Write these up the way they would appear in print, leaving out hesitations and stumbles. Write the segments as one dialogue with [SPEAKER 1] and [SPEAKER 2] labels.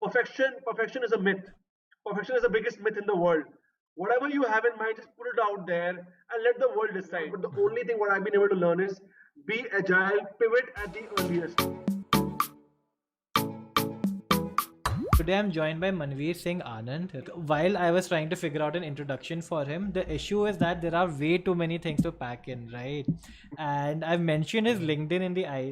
[SPEAKER 1] Perfection is a myth. Perfection is the biggest myth in the world. Whatever you have in mind, just put it out there and let the world decide. But the only thing what I've been able to learn is be agile, pivot at the earliest.
[SPEAKER 2] Today I'm joined by Manvir Singh Anand. While I was trying to figure out an introduction for him, the issue is that there are way too many things to pack in, right? And I've mentioned his LinkedIn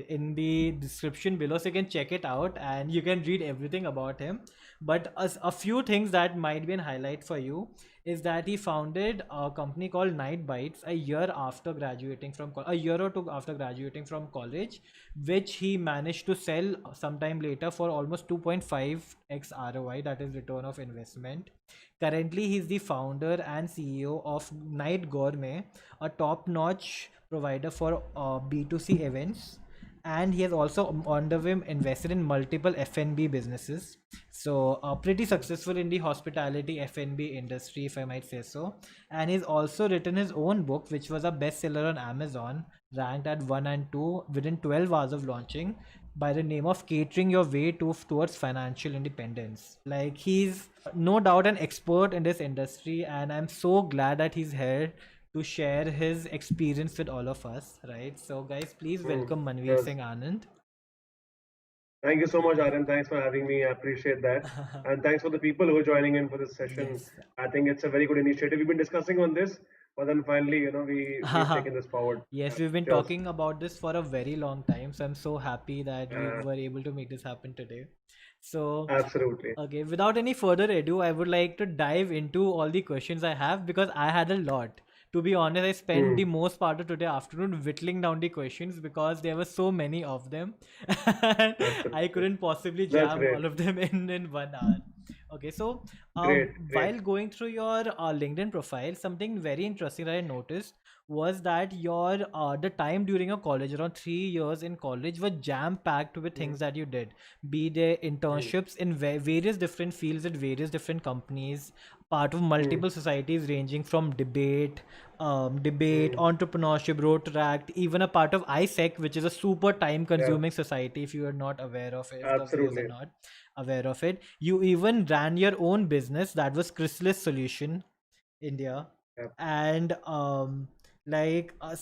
[SPEAKER 2] in the description below, so you can check it out and you can read everything about him. But a few things that might be an highlight for you is that he founded a company called Night Bites a year or two after graduating from college, which he managed to sell sometime later for almost 2.5x ROI, that is return of investment. Currently, he's the founder and CEO of Night Gourmet, a top-notch provider for B2C events, and he has also on the whim invested in multiple F&B businesses. So pretty successful in the hospitality F&B industry, if I might say so. And he's also written his own book, which was a bestseller on Amazon, ranked at 1 and 2 within 12 hours of launching, by the name of Catering Your Way Towards Financial Independence. Like, he's no doubt an expert in this industry, and I'm so glad that he's here to share his experience with all of us, right? So, guys, please welcome Manvir
[SPEAKER 1] Yes.
[SPEAKER 2] Singh Anand.
[SPEAKER 1] Thank you so much, Aryen. Thanks for having me. I appreciate that. And thanks for the people who are joining in for this session.
[SPEAKER 2] Yes.
[SPEAKER 1] I think it's a very good initiative. We've been discussing on this, but then finally, we've taken this forward.
[SPEAKER 2] Yes, we've been
[SPEAKER 1] Cheers.
[SPEAKER 2] talking about this for a very long time, so I'm so happy that we
[SPEAKER 1] Uh,
[SPEAKER 2] were able to make this happen today. So,
[SPEAKER 1] Absolutely.
[SPEAKER 2] okay, without any further ado, I would like to dive into all the questions I have because I had a lot. To be honest, I spent the
[SPEAKER 1] Hmm.
[SPEAKER 2] most part of today afternoon whittling down the questions because there were so many of them. And I
[SPEAKER 1] Absolutely.
[SPEAKER 2] couldn't possibly
[SPEAKER 1] That's
[SPEAKER 2] jam
[SPEAKER 1] great.
[SPEAKER 2] all of them in 1 hour. Okay, so
[SPEAKER 1] Great. Great.
[SPEAKER 2] while going through your LinkedIn profile, something very interesting that I noticed was that your the time during your college, around 3 years in college, were jam packed with
[SPEAKER 1] Hmm.
[SPEAKER 2] things that you did, be they
[SPEAKER 1] Hmm.
[SPEAKER 2] internships in various different fields at various different companies, part of
[SPEAKER 1] Hmm.
[SPEAKER 2] multiple societies ranging from debate,
[SPEAKER 1] Hmm.
[SPEAKER 2] entrepreneurship, Rotaract, even a part of ISEC, which is a super time
[SPEAKER 1] Yeah.
[SPEAKER 2] consuming society. If you are not aware of it, if the viewers are
[SPEAKER 1] Absolutely.
[SPEAKER 2] not aware of it, you even ran your own business that was Chrysalis Solution India.
[SPEAKER 1] Yeah.
[SPEAKER 2] And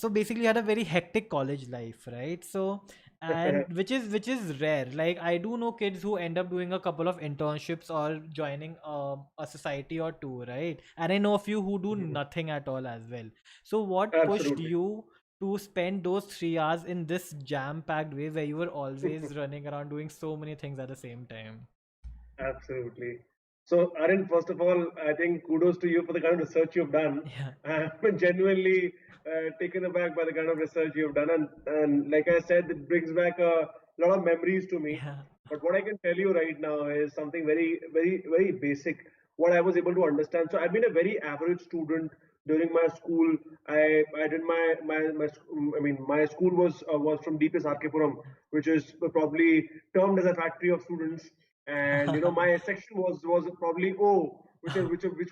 [SPEAKER 2] so basically you had a very hectic college life, right? So, and which is rare. Like, I do know kids who end up doing a couple of internships or joining a society or two, right? And I know a few who do
[SPEAKER 1] Mhm.
[SPEAKER 2] nothing at all as well. So what pushed
[SPEAKER 1] Absolutely.
[SPEAKER 2] you to spend those 3 hours in this jam packed way where you were always running around doing so many things at the same time?
[SPEAKER 1] Absolutely. So, Arun, first of all, I think kudos to you for the kind of research you've done.
[SPEAKER 2] Yeah.
[SPEAKER 1] I'm genuinely taken aback by the kind of research you've done. And like I said, it brings back a lot of memories to me.
[SPEAKER 2] Yeah.
[SPEAKER 1] But what I can tell you right now is something very, very, very basic. What I was able to understand. So, I've been a very average student during my school. I did my school was from DPS Puram, which is probably termed as a factory of students. And my section was probably O, which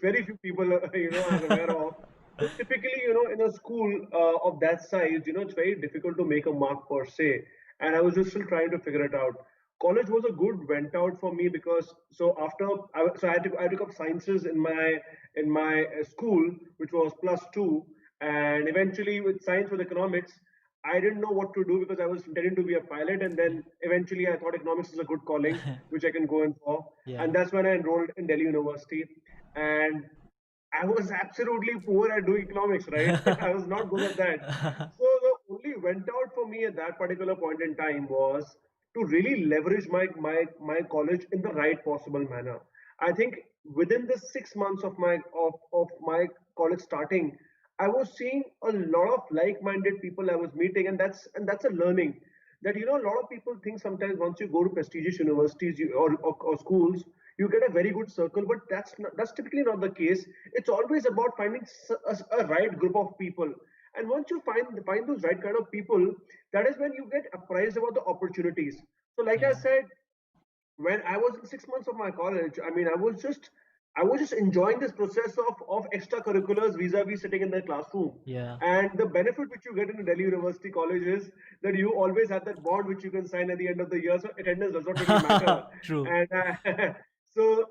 [SPEAKER 1] very few people are aware of. So typically, in a school of that size, it's very difficult to make a mark per se. And I was just still trying to figure it out. College was a good went out for me because so after I took up sciences in my school, which was +2, and eventually with science with economics, I didn't know what to do because I was intending to be a pilot, and then eventually I thought economics is a good calling, which I can go in for,
[SPEAKER 2] Yeah.
[SPEAKER 1] and that's when I enrolled in Delhi University, and I was absolutely poor at doing economics, right? I was not good at that. So the only went out for me at that particular point in time was to really leverage my college in the right possible manner. I think within the 6 months of my college starting, I was seeing a lot of like-minded people I was meeting, and that's a learning that a lot of people think sometimes once you go to prestigious universities or schools, you get a very good circle, but that's typically not the case. It's always about finding a right group of people, and once you find those right kind of people, that is when you get apprised about the opportunities. So, like I
[SPEAKER 2] Yeah.
[SPEAKER 1] said, when I was in 6 months of my college, I mean, I was just enjoying this process of extracurriculars vis-a-vis sitting in the classroom.
[SPEAKER 2] Yeah.
[SPEAKER 1] And the benefit which you get in a Delhi University college is that you always have that bond which you can sign at the end of the year. So attendance does not really matter.
[SPEAKER 2] True.
[SPEAKER 1] And so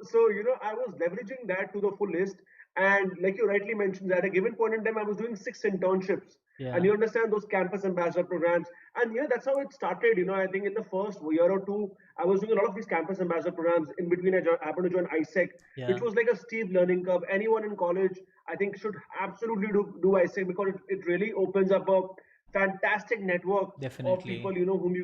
[SPEAKER 1] I was leveraging that to the fullest. And like you rightly mentioned, at a given point in time, I was doing 6 internships. And
[SPEAKER 2] Yeah.
[SPEAKER 1] you understand those campus ambassador programs. And that's how it started. I think in the first year or two, I was doing a lot of these campus ambassador programs. In between, happened to join ISEC, which
[SPEAKER 2] Yeah.
[SPEAKER 1] was like a steep learning curve. Anyone in college, I think, should absolutely do ISEC, because it really opens up a fantastic network of people,
[SPEAKER 2] Definitely.
[SPEAKER 1] whom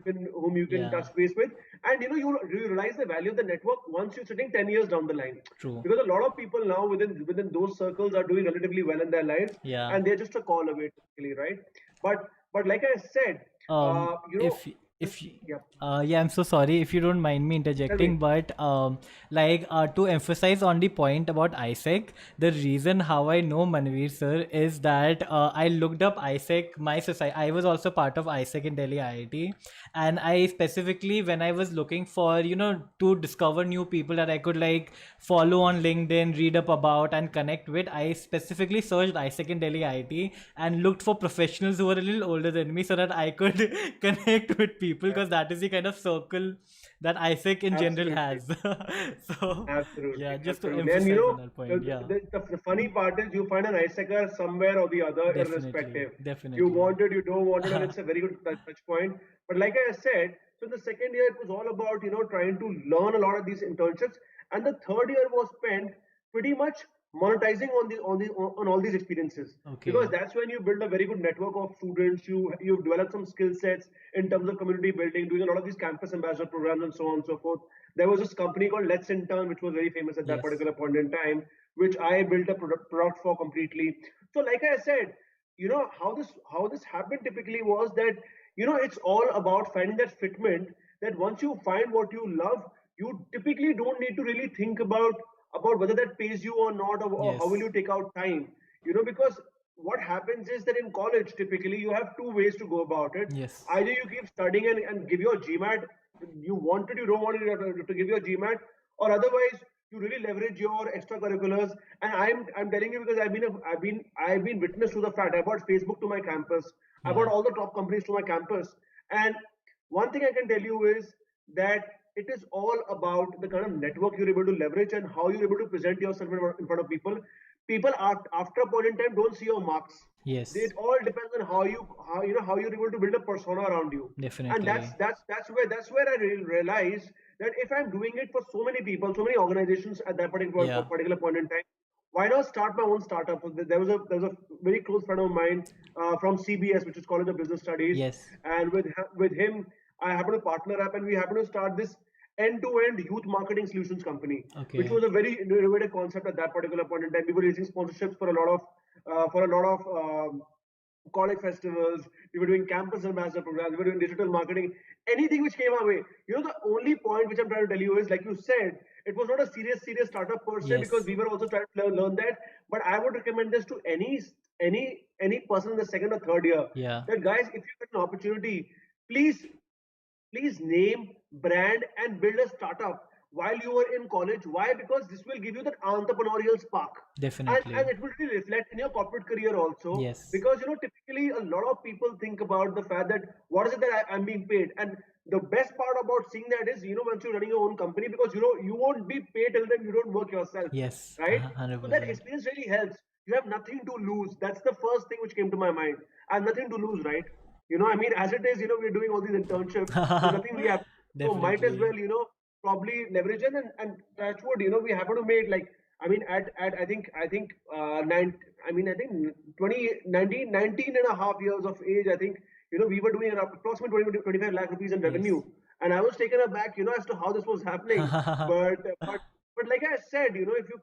[SPEAKER 1] you can
[SPEAKER 2] Yeah.
[SPEAKER 1] touch base with. And you realize the value of the network once you're sitting 10 years down the line,
[SPEAKER 2] True.
[SPEAKER 1] because a lot of people now within those circles are doing relatively well in their lives,
[SPEAKER 2] Yeah.
[SPEAKER 1] and they're just a call away, typically, right? But like I said,
[SPEAKER 2] um
[SPEAKER 1] you know
[SPEAKER 2] if
[SPEAKER 1] this
[SPEAKER 2] if you,
[SPEAKER 1] yeah,
[SPEAKER 2] yeah, I'm so sorry if you don't mind me
[SPEAKER 1] tell me.
[SPEAKER 2] interjecting, but like to emphasize on the point about ISEC, the reason how I know Manvir sir is that I looked up ISEC, my society. I was also part of ISEC in Delhi IIT, and I specifically, when I was looking for, to discover new people that I could like follow on LinkedIn, read up about, and connect with, I specifically searched ISEC in Delhi IIT and looked for professionals who were a little older than me so that I could connect with people,
[SPEAKER 1] Yeah,
[SPEAKER 2] because that is the kind of circle that ISEC in general
[SPEAKER 1] absolutely.
[SPEAKER 2] has. So,
[SPEAKER 1] Absolutely,
[SPEAKER 2] yeah, just to
[SPEAKER 1] absolutely. And
[SPEAKER 2] emphasize on that point. Yeah,
[SPEAKER 1] the funny part is you find an icebreaker somewhere or the other,
[SPEAKER 2] definitely.
[SPEAKER 1] irrespective. You
[SPEAKER 2] Definitely.
[SPEAKER 1] want it, you don't want it, and it's a very good touch point. But like I said, so in the second year, it was all about, trying to learn a lot of these internships. And the third year was spent pretty much monetizing on all these experiences, because
[SPEAKER 2] Okay.
[SPEAKER 1] that's when you build a very good network of students. You develop some skill sets in terms of community building, doing a lot of these campus ambassador programs and so on and so forth. There was this company called Let's Intern, which was very famous at that
[SPEAKER 2] Yes.
[SPEAKER 1] particular point in time, which I built a product for completely. So, like I said, how this happened typically was that it's all about finding that fitment. That once you find what you love, you typically don't need to really think about whether that pays you or not, or how will
[SPEAKER 2] Yes.
[SPEAKER 1] you take out time. Because what happens is that in college, typically you have two ways to go about it.
[SPEAKER 2] Yes.
[SPEAKER 1] Either you keep studying and give your GMAT, you want it, you don't want it, you have to give your GMAT, or otherwise you really leverage your extracurriculars. And I'm telling you, because I've been witness to the fact. I brought Facebook to my campus. I brought
[SPEAKER 2] Yeah.
[SPEAKER 1] all the top companies to my campus. And one thing I can tell you is that it is all about the kind of network you're able to leverage and how you're able to present yourself in front of people. People are, after a point in time, don't see your marks.
[SPEAKER 2] Yes.
[SPEAKER 1] It all depends on how you're able to build a persona around you. And that's
[SPEAKER 2] Definitely.
[SPEAKER 1] that's that's where that's where I realized that if I'm doing it for so many people, so many organizations at that
[SPEAKER 2] Yeah.
[SPEAKER 1] particular point in time, why not start my own startup? So there was a very close friend of mine from CBS, which is College of Business Studies,
[SPEAKER 2] Yes.
[SPEAKER 1] and with him, I happened to partner up, and we happened to start this end-to-end youth marketing solutions company, which
[SPEAKER 2] Okay.
[SPEAKER 1] was a very innovative concept at that particular point in time. We were raising sponsorships for a lot of college festivals. We were doing campus ambassador programs. We were doing digital marketing. Anything which came our way. The only point which I'm trying to tell you is, like you said, it was not a serious startup per se, because
[SPEAKER 2] Yes.
[SPEAKER 1] we were also trying to learn that. But I would recommend this to any person in the second or third year.
[SPEAKER 2] Yeah.
[SPEAKER 1] That, guys, if you get an opportunity, please please name, brand, and build a startup while you are in college. Why? Because this will give you that entrepreneurial spark, and
[SPEAKER 2] Definitely.
[SPEAKER 1] it will really reflect in your corporate career also.
[SPEAKER 2] Yes.
[SPEAKER 1] Because typically a lot of people think about the fact that what is it that I'm being paid, and the best part about seeing that is, once you're running your own company, because you won't be paid till then you don't work yourself,
[SPEAKER 2] Yes.
[SPEAKER 1] right? So that
[SPEAKER 2] 100%.
[SPEAKER 1] experience really helps. You have nothing to lose. That's the first thing which came to my mind. I have nothing to lose, right? I mean, as it is, we're doing all these internships. There's nothing really happening. So might as well,
[SPEAKER 2] Definitely.
[SPEAKER 1] probably leverage it, and touch wood, we happen to make, like, I mean, at I think I think 20 19 19 and a half years of age, I think, we were doing around approximately 20 to 25 lakh rupees in revenue.
[SPEAKER 2] Yes.
[SPEAKER 1] And I was taken aback, as to how this was happening. But like I said, if you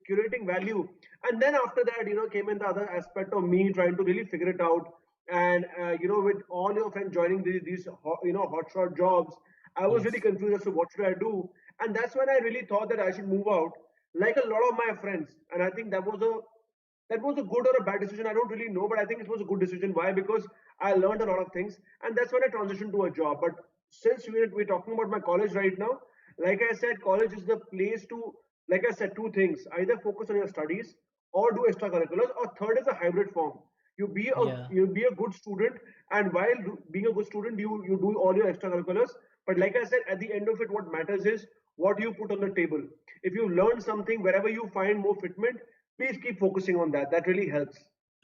[SPEAKER 1] curating value, and then after that, came in the other aspect of me trying to really figure it out. And with all your friends joining these hotshot jobs, I was really
[SPEAKER 2] Yes.
[SPEAKER 1] confused as to what should I do. And that's when I really thought that I should move out, like a lot of my friends. And I think that was a good or a bad decision. I don't really know, but I think it was a good decision. Why? Because I learned a lot of things, and that's when I transitioned to a job. But since we're talking about my college right now, like I said, college is the place to like I said, two things: either focus on your studies or do extracurriculars, or third is a hybrid form.
[SPEAKER 2] Yeah.
[SPEAKER 1] You be a good student, and while being a good student, you do all your extracurriculars. But like I said, at the end of it, what matters is what you put on the table. If you learn something, wherever you find more fitment, please keep focusing on that. That really helps.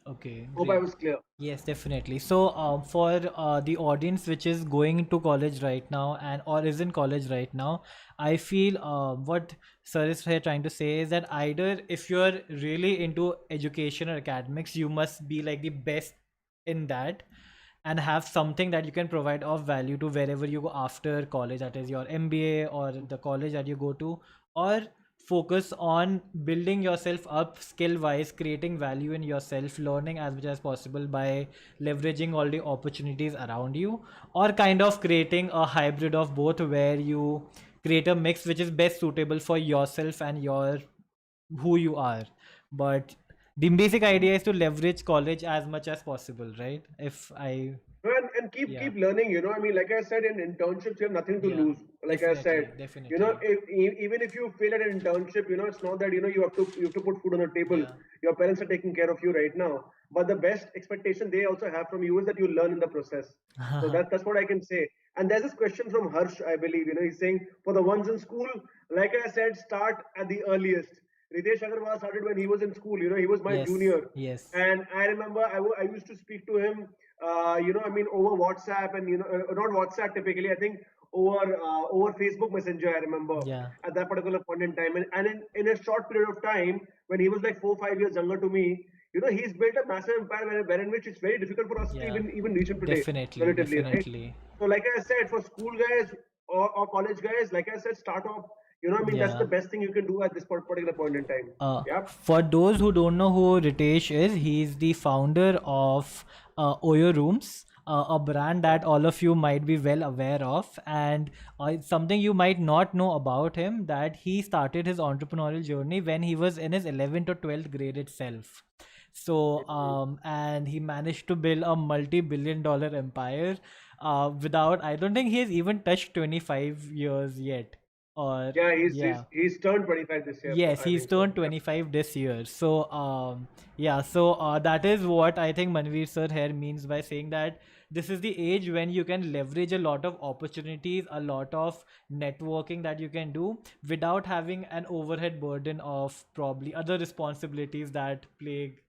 [SPEAKER 2] Okay,
[SPEAKER 1] Hope I
[SPEAKER 2] great.
[SPEAKER 1] was clear.
[SPEAKER 2] Yes, definitely. So, for the audience which is going to college right now and or is in college right now, I feel what Sir is here trying to say is that either if you're really into education or academics, you must be like the best in that and have something that you can provide of value to wherever you go after college, that is your MBA or the college that you go to, or focus on building yourself up skill wise, creating value in yourself, learning as much as possible by leveraging all the opportunities around you, or kind of creating a hybrid of both where you create a mix which is best suitable for yourself and your who you are. But the basic idea is to leverage college as much as possible, right? If I
[SPEAKER 1] And
[SPEAKER 2] Yeah,
[SPEAKER 1] keep learning. I mean, like I said, in internships you have nothing to
[SPEAKER 2] yeah,
[SPEAKER 1] lose. Like I said,
[SPEAKER 2] definitely, definitely.
[SPEAKER 1] even if you fail at an internship, it's not that you have to put food on the table.
[SPEAKER 2] Yeah.
[SPEAKER 1] Your parents are taking care of you right now, but the best expectation they also have from you is that you learn in the process. So that's what I can say. And there's this question from Harsh, I believe. He's saying, for the ones in school, like I said, start at the earliest. Ritesh Agarwal started when he was in school. He was my
[SPEAKER 2] Yes,
[SPEAKER 1] junior.
[SPEAKER 2] yes.
[SPEAKER 1] And I remember I used to speak to him, I mean, over WhatsApp, and, not WhatsApp typically, I think over Facebook Messenger, I remember
[SPEAKER 2] Yeah.
[SPEAKER 1] at that particular point in time. And in a short period of time, when he was like 4 5 years younger to me, he's built a massive empire wherein which it's very difficult for us to
[SPEAKER 2] Yeah.
[SPEAKER 1] even reach him today,
[SPEAKER 2] Definitely,
[SPEAKER 1] relatively, right?
[SPEAKER 2] definitely.
[SPEAKER 1] So, like I said, for school guys or college guys, like I said, start off. I mean, that's the
[SPEAKER 2] Yeah.
[SPEAKER 1] best thing you can do at this particular point in time. Yeah.
[SPEAKER 2] For those who don't know who Ritesh is, he's the founder of Oyo Rooms, a brand
[SPEAKER 1] Yeah.
[SPEAKER 2] that all of you might be well aware of. And it's something you might not know about him, that he started his entrepreneurial journey when he was in his 11th or 12th grade itself. So, and he managed to build a multi-billion-dollar empire without, I don't think he has even touched 25 years yet. Or,
[SPEAKER 1] Yeah,
[SPEAKER 2] yeah.
[SPEAKER 1] he's turned 25 this year,
[SPEAKER 2] Yes,
[SPEAKER 1] I
[SPEAKER 2] he's
[SPEAKER 1] think so.
[SPEAKER 2] turned
[SPEAKER 1] Yeah.
[SPEAKER 2] 25 this year. So, yeah, so that is what I think Manvir sir here means by saying that this is the age when you can leverage a lot of opportunities, a lot of networking that you can do without having an overhead burden of probably other responsibilities that plague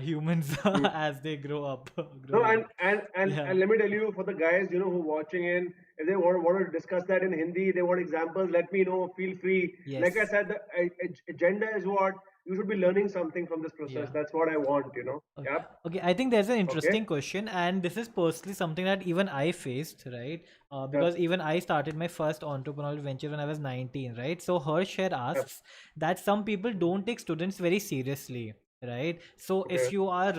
[SPEAKER 2] humans
[SPEAKER 1] Hmm.
[SPEAKER 2] as they grow up,
[SPEAKER 1] No,
[SPEAKER 2] grow up. Yeah.
[SPEAKER 1] and let me tell you, for the guys, who are watching in, if they want to discuss that in Hindi, they want examples, let me know. Feel free. Like I
[SPEAKER 2] Yes.
[SPEAKER 1] said, the agenda is what you should be learning something from this process.
[SPEAKER 2] Yeah.
[SPEAKER 1] That's what I want.
[SPEAKER 2] Okay.
[SPEAKER 1] Yep.
[SPEAKER 2] Okay, I think there's an
[SPEAKER 1] Okay.
[SPEAKER 2] interesting question, and this is personally something that even I faced, right?
[SPEAKER 1] Yep.
[SPEAKER 2] Because even I started my first entrepreneurial venture when I was 19, right? So Harsh here
[SPEAKER 1] Yep.
[SPEAKER 2] asks that some people don't take students very seriously, right? So
[SPEAKER 1] Okay.
[SPEAKER 2] if you are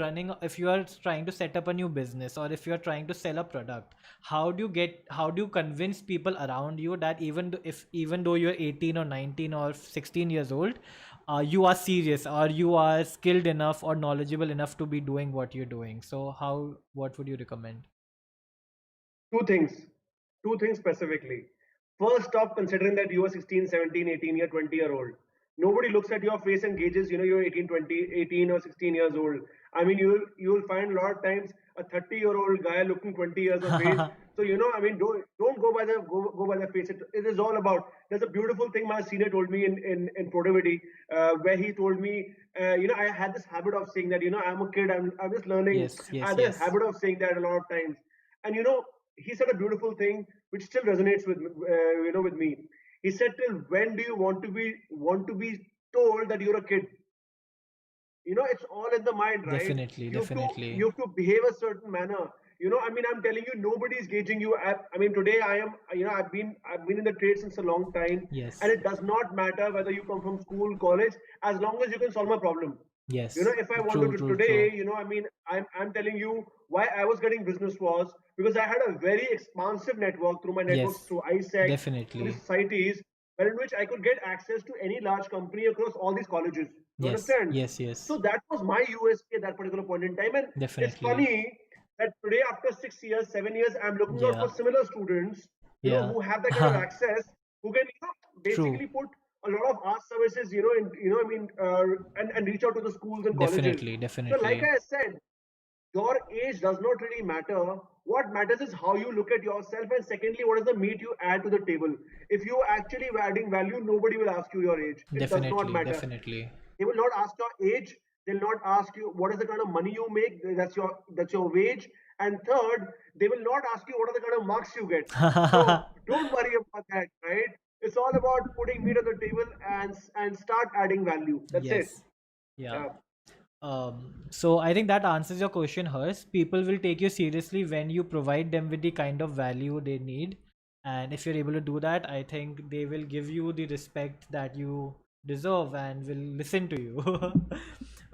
[SPEAKER 2] trying to set up a new business or if you are trying to sell a product, how do you convince people around you that even though you're 18 or 19 or 16 years old, you are serious or you are skilled enough or knowledgeable enough to be doing what you're doing. So what would you recommend?
[SPEAKER 1] Two things. Two things specifically. First, stop considering that you are 16, 17, 18 year, 20-year-old. Nobody looks at your face and gauges, you're 18, 20, 18 or 16 years old. I mean, you'll find a lot of times a 30-year-old guy looking 20 years of age. So, I mean, don't go by the face. It is all about. There's a beautiful thing my senior told me in productivity, where he told me, I had this habit of saying that, I'm a kid, I'm just learning.
[SPEAKER 2] Yes,
[SPEAKER 1] I
[SPEAKER 2] yes,
[SPEAKER 1] had this
[SPEAKER 2] yes.
[SPEAKER 1] habit of saying that a lot of times. And he said a beautiful thing which still resonates with me. He said, "Till when do you want to be told that you're a kid? It's all in the mind, right?
[SPEAKER 2] Definitely,
[SPEAKER 1] You have to
[SPEAKER 2] definitely.
[SPEAKER 1] you have to behave a certain manner. I mean, I'm telling you, nobody's gauging you. I mean, today I am. I've been in the trade since a long time, and
[SPEAKER 2] Yes,
[SPEAKER 1] it does not matter whether you come from school, college, as long as you can solve my problem.
[SPEAKER 2] yes.
[SPEAKER 1] If I want
[SPEAKER 2] True,
[SPEAKER 1] to
[SPEAKER 2] true,
[SPEAKER 1] today,
[SPEAKER 2] true.
[SPEAKER 1] I mean, I'm telling you why I was getting business was because I had a very expansive network through my networks
[SPEAKER 2] Yes,
[SPEAKER 1] through ISEC, through the
[SPEAKER 2] definitely.
[SPEAKER 1] societies, where in which I could get access to any large company across all these colleges. You
[SPEAKER 2] Yes,
[SPEAKER 1] understand?
[SPEAKER 2] yes, yes.
[SPEAKER 1] So that was my USP at that particular point in time. And it's
[SPEAKER 2] Definitely.
[SPEAKER 1] funny that today, after 6 years, 7 years, I'm looking out for
[SPEAKER 2] Yeah,
[SPEAKER 1] similar students,
[SPEAKER 2] yeah.
[SPEAKER 1] who have that kind of access, who can,
[SPEAKER 2] True.
[SPEAKER 1] basically put a lot of hours services, and reach out to the schools and colleges.
[SPEAKER 2] Definitely,
[SPEAKER 1] So, like
[SPEAKER 2] definitely.
[SPEAKER 1] I said, your age does not really matter. What matters is how you look at yourself, and secondly, what is the meat you add to the table. If you actually adding value, nobody will ask you your age. It does not
[SPEAKER 2] Definitely,
[SPEAKER 1] matter.
[SPEAKER 2] definitely.
[SPEAKER 1] They will not ask your age. They'll not ask you what is the kind of money you make. That's your wage. And third, they will not ask you what are the kind of marks you get. So don't worry about that, right? It's all about putting meat on the table and start adding value. That's it.
[SPEAKER 2] Yes. Yeah.
[SPEAKER 1] Yeah.
[SPEAKER 2] So I think that answers your question, Hers. People will take you seriously when you provide them with the kind of value they need. And if you're able to do that, I think they will give you the respect that you deserve and will listen to you.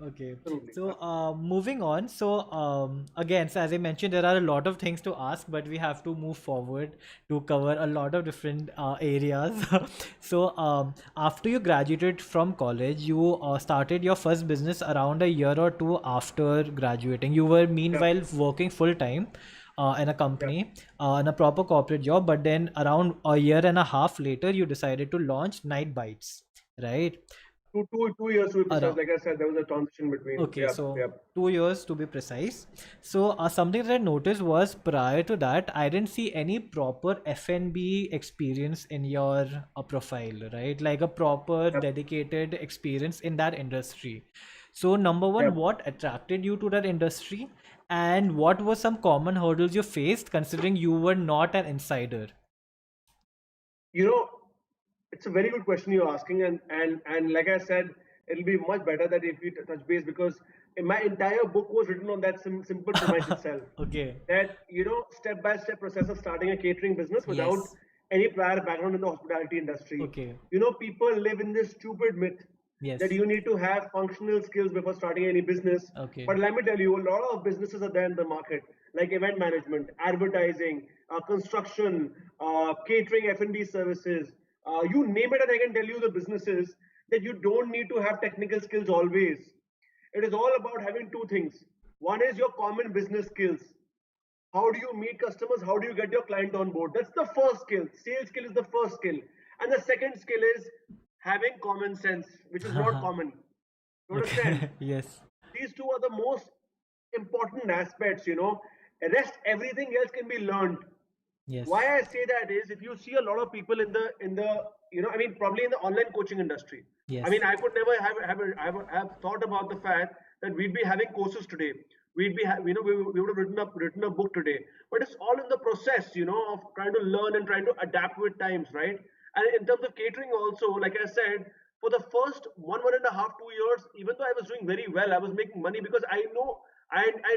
[SPEAKER 2] Okay.
[SPEAKER 1] Absolutely.
[SPEAKER 2] So moving on. So again, so as I mentioned, there are a lot of things to ask, but we have to move forward to cover a lot of different areas. So after you graduated from college, you started your first business around a year or two after graduating. You were
[SPEAKER 1] Yeah.
[SPEAKER 2] meanwhile working full time in a
[SPEAKER 1] Yeah.
[SPEAKER 2] company, in a proper corporate job, but then around a year and a half later, you decided to launch Night Bites, right?
[SPEAKER 1] 2 years to be precise.
[SPEAKER 2] Around
[SPEAKER 1] Like I said, there was a transition between.
[SPEAKER 2] Okay,
[SPEAKER 1] Yeah.
[SPEAKER 2] so
[SPEAKER 1] Yeah.
[SPEAKER 2] 2 years to be precise. So something that I noticed was prior to that, I didn't see any proper F&B experience in your profile, right? Like a proper
[SPEAKER 1] Yeah.
[SPEAKER 2] dedicated experience in that industry. So number
[SPEAKER 1] Yeah.
[SPEAKER 2] one, what attracted you to that industry, and what were some common hurdles you faced considering you were not an insider?
[SPEAKER 1] You know, it's a very good question you're asking, and like I said, it'll be much better that if we touch base, because my entire book was written on that simple premise itself.
[SPEAKER 2] Okay.
[SPEAKER 1] That step by step process of starting a catering business without
[SPEAKER 2] Yes.
[SPEAKER 1] any prior background in the hospitality industry.
[SPEAKER 2] Okay.
[SPEAKER 1] People live in this stupid myth that
[SPEAKER 2] Yes.
[SPEAKER 1] you need to have functional skills before starting any business.
[SPEAKER 2] Okay.
[SPEAKER 1] But let me tell you, a lot of businesses are there in the market, like event management, advertising, construction, catering, F&B services. You name it, and I can tell you the businesses that you don't need to have technical skills always. It is all about having two things. One is your common business skills. How do you meet customers? How do you get your client on board? That's the first skill. Sales skill is the first skill. And the second skill is having common sense, which is not common. You understand?
[SPEAKER 2] Okay. Yes.
[SPEAKER 1] These two are the most important aspects. Rest everything else can be learned.
[SPEAKER 2] Yes.
[SPEAKER 1] Why I say that is, if you see a lot of people in the probably in the online coaching industry. I
[SPEAKER 2] Yes.
[SPEAKER 1] mean, I could never have thought about the fact that we'd be having courses today. We'd be we would have written a book today, but it's all in the process, of trying to learn and trying to adapt with times, right? And in terms of catering also, like I said, for the first 1.5, 2 years, even though I was doing very well, I was making money because I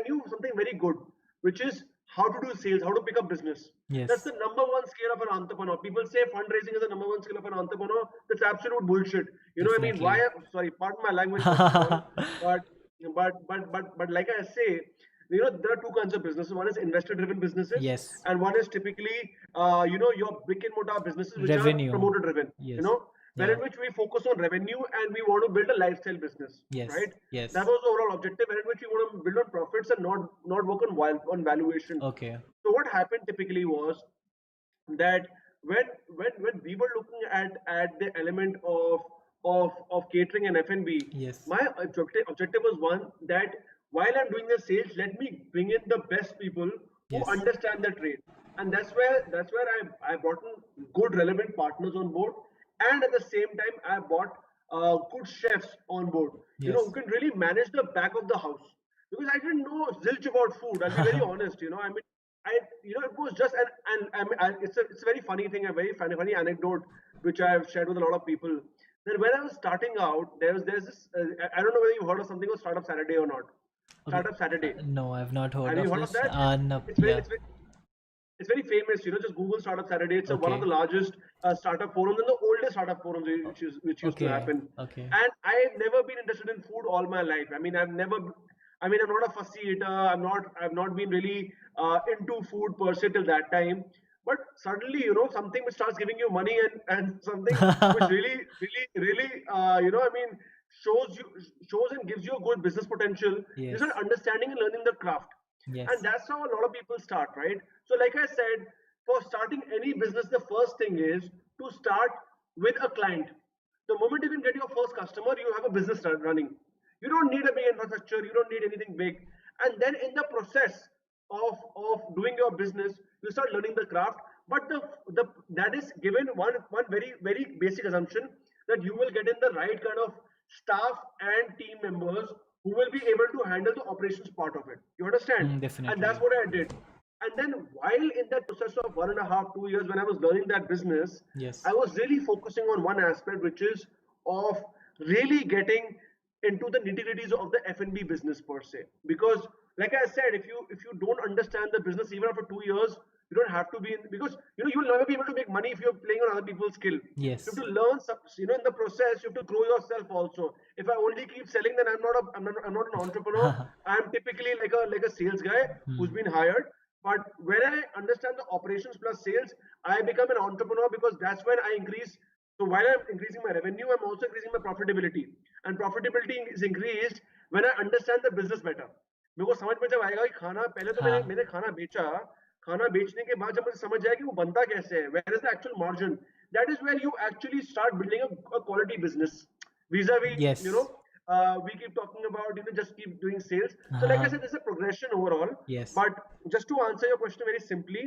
[SPEAKER 1] knew something very good, which is how to do sales, how to pick up business. That's
[SPEAKER 2] Yes.
[SPEAKER 1] the number one skill of an entrepreneur. People say fundraising is the number one skill of an entrepreneur. That's absolute bullshit. I mean, why?
[SPEAKER 2] Definitely.
[SPEAKER 1] Sorry, pardon my language, first of all, but like I say, there are two kinds of businesses. One is investor-driven businesses,
[SPEAKER 2] Yes.
[SPEAKER 1] and one is typically, your brick and mortar businesses, which are
[SPEAKER 2] Revenue.
[SPEAKER 1] promoter-driven.
[SPEAKER 2] Yes.
[SPEAKER 1] Wherein
[SPEAKER 2] Yeah.
[SPEAKER 1] which we focus on revenue and we want to build a lifestyle business,
[SPEAKER 2] Yes.
[SPEAKER 1] right? That
[SPEAKER 2] Yes.
[SPEAKER 1] was the overall objective, wherein which we want to build on profits and not work on valuation.
[SPEAKER 2] Okay.
[SPEAKER 1] So what happened typically was that when we were looking at the element of catering and F&B,
[SPEAKER 2] Yes.
[SPEAKER 1] my objective was one, that while I'm doing the sales, let me bring in the best people who
[SPEAKER 2] Yes.
[SPEAKER 1] understand the trade, and that's where I brought in good relevant partners on board, and at the same time I brought good chefs on board, who
[SPEAKER 2] Yes.
[SPEAKER 1] can really manage the back of the house, because I didn't know zilch about food. I'll be very honest. I mean, it was just it's a very funny thing, a very funny anecdote which I've shared with a lot of people. That when I was starting out, there's this. I don't know whether you've heard of something called Startup Saturday or not.
[SPEAKER 2] Okay.
[SPEAKER 1] Startup Saturday.
[SPEAKER 2] No, I've not heard
[SPEAKER 1] Have you
[SPEAKER 2] of
[SPEAKER 1] heard of
[SPEAKER 2] this.
[SPEAKER 1] that?
[SPEAKER 2] No.
[SPEAKER 1] It's very
[SPEAKER 2] Yeah.
[SPEAKER 1] it's very it's very famous. Just Google Startup Saturday. It's one of the
[SPEAKER 2] Okay.
[SPEAKER 1] largest startup forums and the oldest startup forums which used to
[SPEAKER 2] Okay.
[SPEAKER 1] happen.
[SPEAKER 2] Okay.
[SPEAKER 1] And I've never been interested in food all my life. I mean, I'm not a fussy eater. I've not been really into food per se till that time. But suddenly, something which starts giving you money, and something which really, really, really, I mean, shows you shows and gives you a good business potential. You start
[SPEAKER 2] Yes.
[SPEAKER 1] understanding and learning the craft, and
[SPEAKER 2] Yes.
[SPEAKER 1] that's how a lot of people start, right? So like I said, for starting any business, the first thing is to start with a client. The moment you can get your first customer, you have a business running. You don't need a big infrastructure, you don't need anything big. And then in the process of doing your business, you start learning the craft. But the that is given one very basic assumption, that you will get in the right kind of staff and team members who will be able to handle the operations part of it. You understand? And that's
[SPEAKER 2] Definitely.
[SPEAKER 1] what I did. And then while in that process of 1.5, 2 years, when I was learning that business, I
[SPEAKER 2] Yes.
[SPEAKER 1] was really focusing on one aspect, which is of really getting into the nitty-gritties of the F&B business per se. Because, like I said, if you don't understand the business even after 2 years, you don't have to be in, because you will never be able to make money if you're playing on other people's skill. You have
[SPEAKER 2] Yes.
[SPEAKER 1] to learn some, in the process. You have to grow yourself also. If I only keep selling, then I'm not an entrepreneur. I'm typically like a sales guy who's been hired. But when I understand the operations plus sales, I become an entrepreneur, because that's when I increase. So while I'm increasing my revenue, I'm also increasing my profitability. And profitability is increased when I understand the business better. मेरे को समझ में जब आएगा कि खाना, पहले तो मैंने
[SPEAKER 2] हाँ.
[SPEAKER 1] मैंने खाना बेचा, खाना बेचने के बाद जब मुझे समझ आया कि वो बनता कैसे है, where is the actual margin, that is where you actually start building a quality business. Vis-a-vis,
[SPEAKER 2] Yes.
[SPEAKER 1] we keep talking about, just keep doing sales. So like I
[SPEAKER 2] Uh-huh.
[SPEAKER 1] said, there's a progression overall.
[SPEAKER 2] Yes.
[SPEAKER 1] But just to answer your question very simply,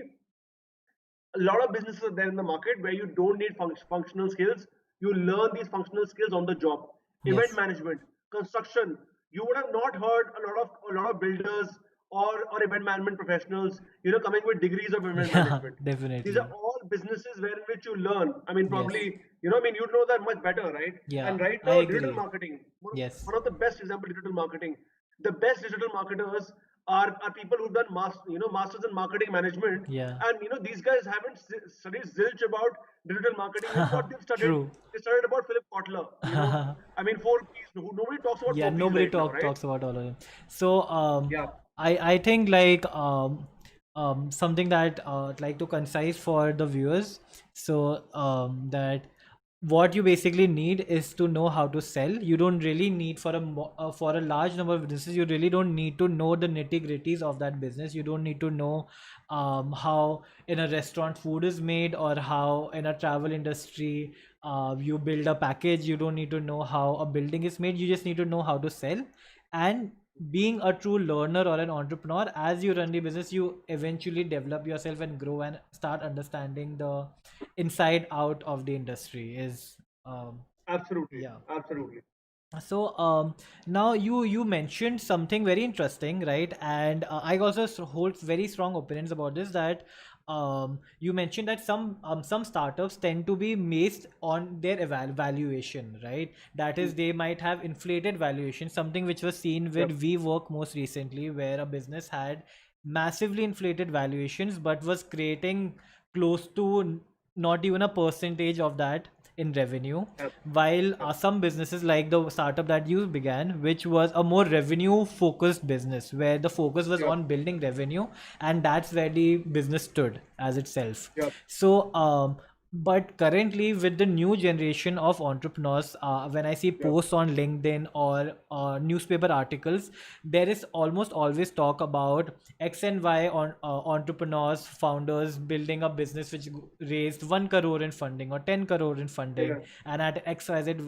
[SPEAKER 1] a lot of businesses are there in the market where you don't need functional skills. You learn these functional skills on the job. Event
[SPEAKER 2] Yes.
[SPEAKER 1] management, construction. You would have not heard a lot of builders or event management professionals, coming with degrees of event
[SPEAKER 2] Yeah,
[SPEAKER 1] management. These are
[SPEAKER 2] definitely.
[SPEAKER 1] all businesses where in which you learn. I mean,
[SPEAKER 2] Yes.
[SPEAKER 1] probably, you know that much better, right?
[SPEAKER 2] Yeah,
[SPEAKER 1] And right
[SPEAKER 2] I
[SPEAKER 1] now, digital
[SPEAKER 2] agree.
[SPEAKER 1] marketing, one of,
[SPEAKER 2] Yes.
[SPEAKER 1] one of the best example, digital marketing. The best digital marketers are people who've done masters in marketing management.
[SPEAKER 2] Yeah.
[SPEAKER 1] And these guys haven't studied zilch about digital marketing. You know what they've studied?
[SPEAKER 2] True.
[SPEAKER 1] They studied about Philip Kotler. I mean, 4 Ps. Nobody talks about
[SPEAKER 2] Yeah,
[SPEAKER 1] 4 Ps
[SPEAKER 2] nobody
[SPEAKER 1] right now, right?
[SPEAKER 2] talks about all of them. So
[SPEAKER 1] Yeah,
[SPEAKER 2] I think like something that I'd like to concise for the viewers. So that what you basically need is to know how to sell. You don't really need for for a large number of businesses. You really don't need to know the nitty gritties of that business. You don't need to know how in a restaurant food is made, or how in a travel industry you build a package. You don't need to know how a building is made. You just need to know how to sell. And being a true learner or an entrepreneur, as you run the business, you eventually develop yourself and grow and start understanding the inside out of the industry is
[SPEAKER 1] absolutely,
[SPEAKER 2] yeah.
[SPEAKER 1] absolutely.
[SPEAKER 2] So now you mentioned something very interesting, right? And I also hold very strong opinions about this, that you mentioned that some startups tend to be based on their valuation, right? That is, they might have inflated valuation, something which was seen
[SPEAKER 1] Yep.
[SPEAKER 2] with WeWork most recently, where a business had massively inflated valuations but was creating close to not even a percentage of that in revenue,
[SPEAKER 1] Yep.
[SPEAKER 2] while
[SPEAKER 1] Yep.
[SPEAKER 2] some businesses like the startup that you began, which was a more revenue focused business, where the focus was
[SPEAKER 1] Yep.
[SPEAKER 2] on building revenue, and that's where the business stood as itself.
[SPEAKER 1] Yep.
[SPEAKER 2] So but currently with the new generation of entrepreneurs, when I see
[SPEAKER 1] Yep.
[SPEAKER 2] posts on LinkedIn or newspaper articles, there is almost always talk about X and Y on entrepreneurs, founders building a business which raised 1 crore in funding or 10 crore in funding,
[SPEAKER 1] Yeah.
[SPEAKER 2] and at XYZ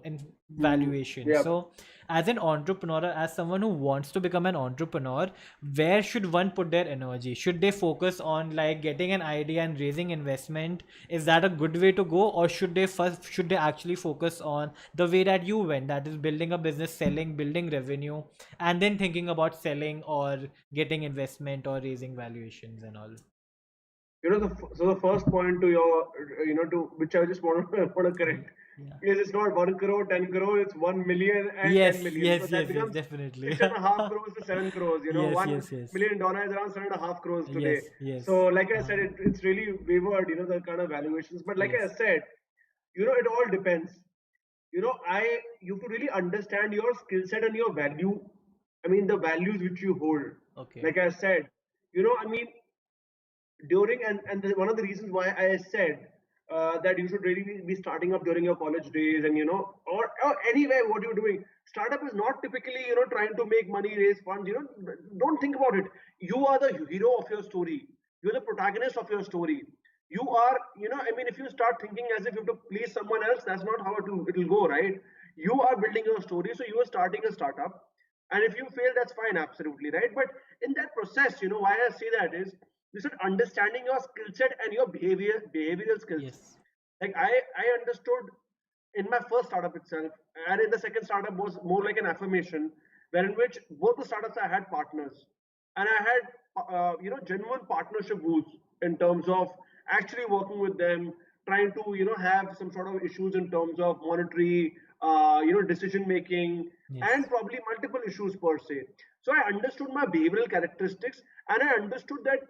[SPEAKER 2] in
[SPEAKER 1] Hmm.
[SPEAKER 2] valuation.
[SPEAKER 1] Yep.
[SPEAKER 2] So as an entrepreneur, as someone who wants to become an entrepreneur, where should one put their energy? Should they focus on like getting an idea and raising investment? Is that a good way to go, or should they actually focus on the way that you went, that is building a business, selling, building revenue, and then thinking about selling or getting investment or raising valuations and all?
[SPEAKER 1] So the first point to your, to which I just want to correct,
[SPEAKER 2] Yeah.
[SPEAKER 1] is it's not 1 crore, 10 crore, it's 1 million and
[SPEAKER 2] Yes,
[SPEAKER 1] 10 million. So
[SPEAKER 2] yes,
[SPEAKER 1] that
[SPEAKER 2] yes, yes,
[SPEAKER 1] becomes
[SPEAKER 2] definitely.
[SPEAKER 1] 6.5 crores to 7 crores.
[SPEAKER 2] Yes,
[SPEAKER 1] One
[SPEAKER 2] yes, yes,
[SPEAKER 1] million dollar is around 7.5 crores today.
[SPEAKER 2] yes, yes.
[SPEAKER 1] So like I said, it's really wavered, the kind of valuations. But like I
[SPEAKER 2] Yes.
[SPEAKER 1] said, it all depends. You have to really understand your skill set and your value. I mean, the values which you hold.
[SPEAKER 2] Okay.
[SPEAKER 1] Like I said, I mean, one of the reasons why I said that you should really be starting up during your college days, and or anywhere what you're doing. Startup is not typically trying to make money, raise funds. Don't think about it. You are the hero of your story. You're the protagonist of your story. you are, I mean, if you start thinking as if you have to please someone else, that's not how it'll go, right? You are building your story, so you are starting a startup, and if you fail, that's fine, absolutely, right? But in that process, why I say that is, you start understanding your skill set and your behavioral skills.
[SPEAKER 2] Yes.
[SPEAKER 1] Like I understood in my first startup itself, and in the second startup was more like an affirmation, where in which both the startups I had partners, and I had genuine partnership rules in terms of actually working with them, trying to have some sort of issues in terms of monetary decision making,
[SPEAKER 2] Yes.
[SPEAKER 1] and probably multiple issues per se. So I understood my behavioral characteristics, and I understood that